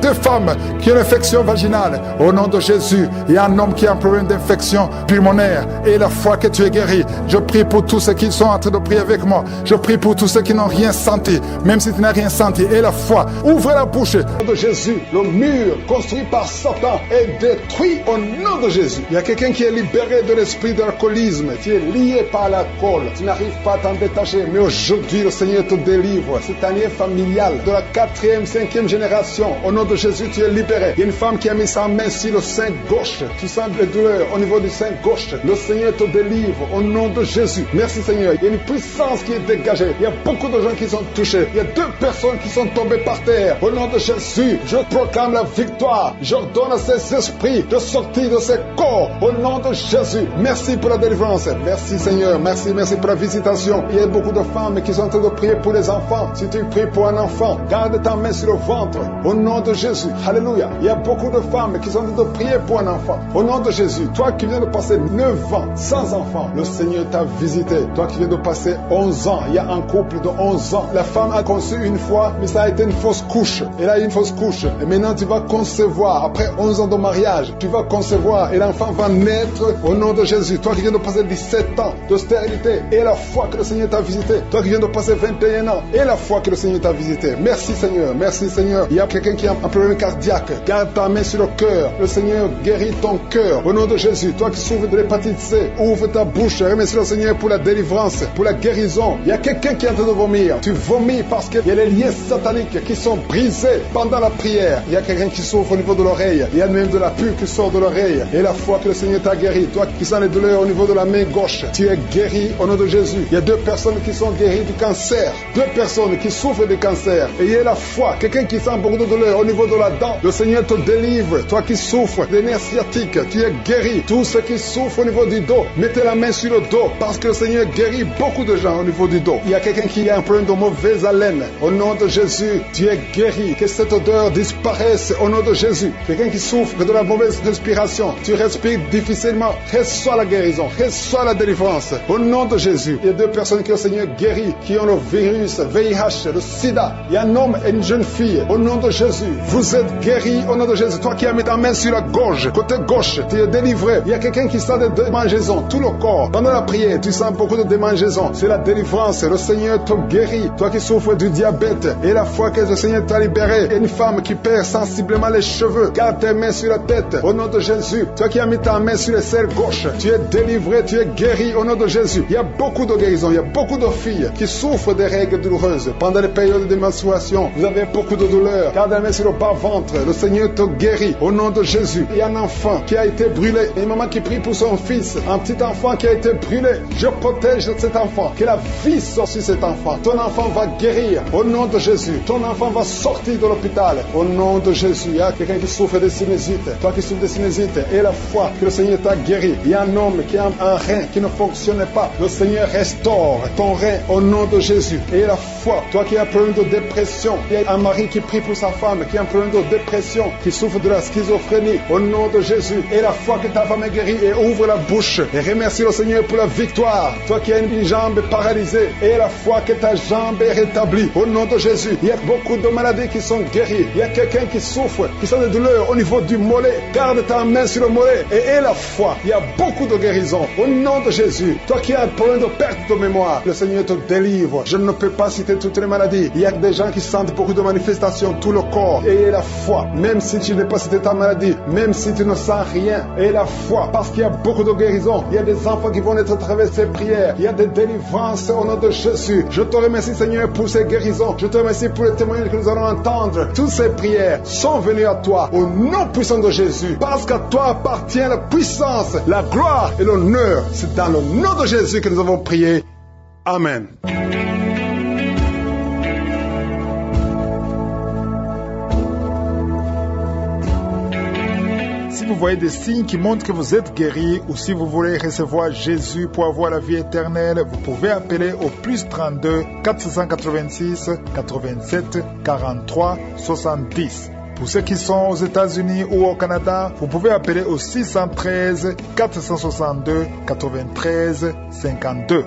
2 femmes qui ont une infection vaginale, au nom de Jésus. Il y a un homme qui a un problème d'infection pulmonaire. Et la foi que tu es guéri, je prie pour tous ceux qui sont en train de prier avec moi. Je prie pour tous ceux qui n'ont rien senti, même si tu n'as rien senti. Et la foi, ouvre la bouche. Au nom de Jésus, le mur construit par Satan est détruit au nom de Jésus. Il y a quelqu'un qui est libéré de l'esprit d'alcoolisme. Tu es lié par l'alcool. Tu n'arrives pas à t'en détacher. Mais aujourd'hui, le Seigneur te délivre. Cette année familiale de la 4e, 5e génération. Au nom de Jésus, tu es libéré. Il y a une femme qui a mis sa main sur le sein gauche. Tu sens des douleurs au niveau du sein gauche. Le Seigneur te délivre au nom de Jésus. Merci Seigneur. Il y a une puissance qui est dégagée. Il y a beaucoup de gens qui sont touchés. Il y a 2 personnes qui sont tombées par terre. Au nom de Jésus, je proclame la victoire. J'ordonne à ces esprits de sortir de ces corps. Au nom de Jésus. Merci pour la délivrance. Merci Seigneur. Merci pour la visitation. Il y a beaucoup de femmes qui sont en train de prier pour les enfants. Si tu pries pour un enfant, garde ta main sur le ventre. Au nom de Jésus, alléluia. Il y a beaucoup de femmes qui sont en train de prier pour un enfant. Au nom de Jésus, toi qui viens de passé 9 ans sans enfant, le Seigneur t'a visité. Toi qui viens de passer 11 ans, il y a un couple de 11 ans. La femme a conçu une fois, mais ça a été une fausse couche. Elle a eu une fausse couche. Et maintenant, tu vas concevoir. Après 11 ans de mariage, tu vas concevoir et l'enfant va naître au nom de Jésus. Toi qui viens de passer 17 ans de stérilité et la foi que le Seigneur t'a visité. Toi qui viens de passer 21 ans et la foi que le Seigneur t'a visité. Merci Seigneur, merci Seigneur. Il y a quelqu'un qui a un problème cardiaque. Garde ta main sur le cœur. Le Seigneur guérit ton cœur au nom de Jésus. Toi qui souffres de l'hépatite C, ouvre ta bouche. Remercie le Seigneur pour la délivrance, pour la guérison. Il y a quelqu'un qui est en train de vomir. Tu vomis parce qu'il y a les liens sataniques qui sont brisés pendant la prière. Il y a quelqu'un qui souffre au niveau de l'oreille. Il y a même de la pus qui sort de l'oreille. Et la foi que le Seigneur t'a guéri. Toi qui sens les douleurs au niveau de la main gauche, tu es guéri au nom de Jésus. Il y a 2 personnes qui sont guéries du cancer. 2 personnes qui souffrent du cancer. Et il y a la foi. Quelqu'un qui sent beaucoup de douleur au niveau de la dent. Le Seigneur te délivre. Toi qui souffres des nerfs sciatiques, tu es guéri. Tous ceux qui souffrent au niveau du dos, mettez la main sur le dos parce que le Seigneur guérit beaucoup de gens au niveau du dos. Il y a quelqu'un qui a un problème de mauvaise haleine. Au nom de Jésus, tu es guéri. Que cette odeur disparaisse au nom de Jésus. Quelqu'un qui souffre de la mauvaise respiration, tu respires difficilement, reçois la guérison, reçois la délivrance. Au nom de Jésus, il y a 2 personnes que le Seigneur guérit, qui ont le virus, VIH, le sida. Il y a un homme et une jeune fille. Au nom de Jésus, vous êtes guéris au nom de Jésus. Toi qui as mis ta main sur la gorge, côté gauche, tu es délivré. Il y a quelqu'un qui sent des démangeaisons, tout le corps. Pendant la prière, tu sens beaucoup de démangeaisons. C'est la délivrance. Le Seigneur te guérit. Toi qui souffres du diabète et la foi que le Seigneur t'a libéré. Et une femme qui perd sensiblement les cheveux, garde tes mains sur la tête au nom de Jésus. Toi qui as mis ta main sur le cerveau gauche, tu es délivré, tu es guéri au nom de Jésus. Il y a beaucoup de guérisons, il y a beaucoup de filles qui souffrent des règles douloureuses. Pendant les périodes de menstruation, vous avez beaucoup de douleurs. Garde la main sur le bas-ventre, le Seigneur te guérit au nom de Jésus. Il y a un enfant qui a été brûlé, une maman qui prie pour son fils, un petit enfant qui a été brûlé. Je protège cet enfant, que la vie sorte sur cet enfant. Ton enfant va guérir au nom de Jésus. Ton enfant va sortir de l'hôpital au nom de Jésus. Il y a quelqu'un qui souffre de sinusite. Toi qui souffres de sinusite et la foi que le Seigneur t'a guéri. Il y a un homme qui a un rein qui ne fonctionne pas. Le Seigneur restaure ton rein au nom de Jésus. Et la foi, toi qui as un problème de dépression, il y a un mari qui prie pour sa femme qui a un problème de dépression, qui souffre de la schizophrénie au nom de Jésus. Et la foi que ta femme est guérie et ouvre la bouche et remercie le Seigneur pour la victoire. Toi qui as une jambe paralysée et la foi que ta jambe est rétablie au nom de Jésus. Il y a beaucoup de maladies qui sont guéries. Il y a quelqu'un qui souffre, qui sent des douleurs au niveau du mollet. Garde ta main sur le mollet et aie la foi. Il y a beaucoup de guérisons au nom de Jésus. Toi qui as un problème de perte de mémoire, le Seigneur te délivre. Je ne peux pas citer toutes les maladies. Il y a des gens qui sentent beaucoup de manifestations, tout le corps. Et aie la foi, même si tu n'as pas cité ta maladie, même si tu ne sens rien, aie la foi, parce qu'il y a beaucoup de guérisons. Il y a des enfants qui vont être à travers ces prières. Il y a des délivrances au nom de Jésus. Je te remercie Seigneur pour ces guérisons. Je te remercie pour les témoignages que nous allons entendre. Toutes ces prières sont venues à toi au nom puissant de Jésus, parce qu'à toi appartient la puissance, la gloire et l'honneur. C'est dans le nom de Jésus que nous avons prié. Amen. Si vous voyez des signes qui montrent que vous êtes guéri ou si vous voulez recevoir Jésus pour avoir la vie éternelle, vous pouvez appeler au plus 32 486 87 43 70. Pour ceux qui sont aux États-Unis ou au Canada, vous pouvez appeler au 613 462 93 52.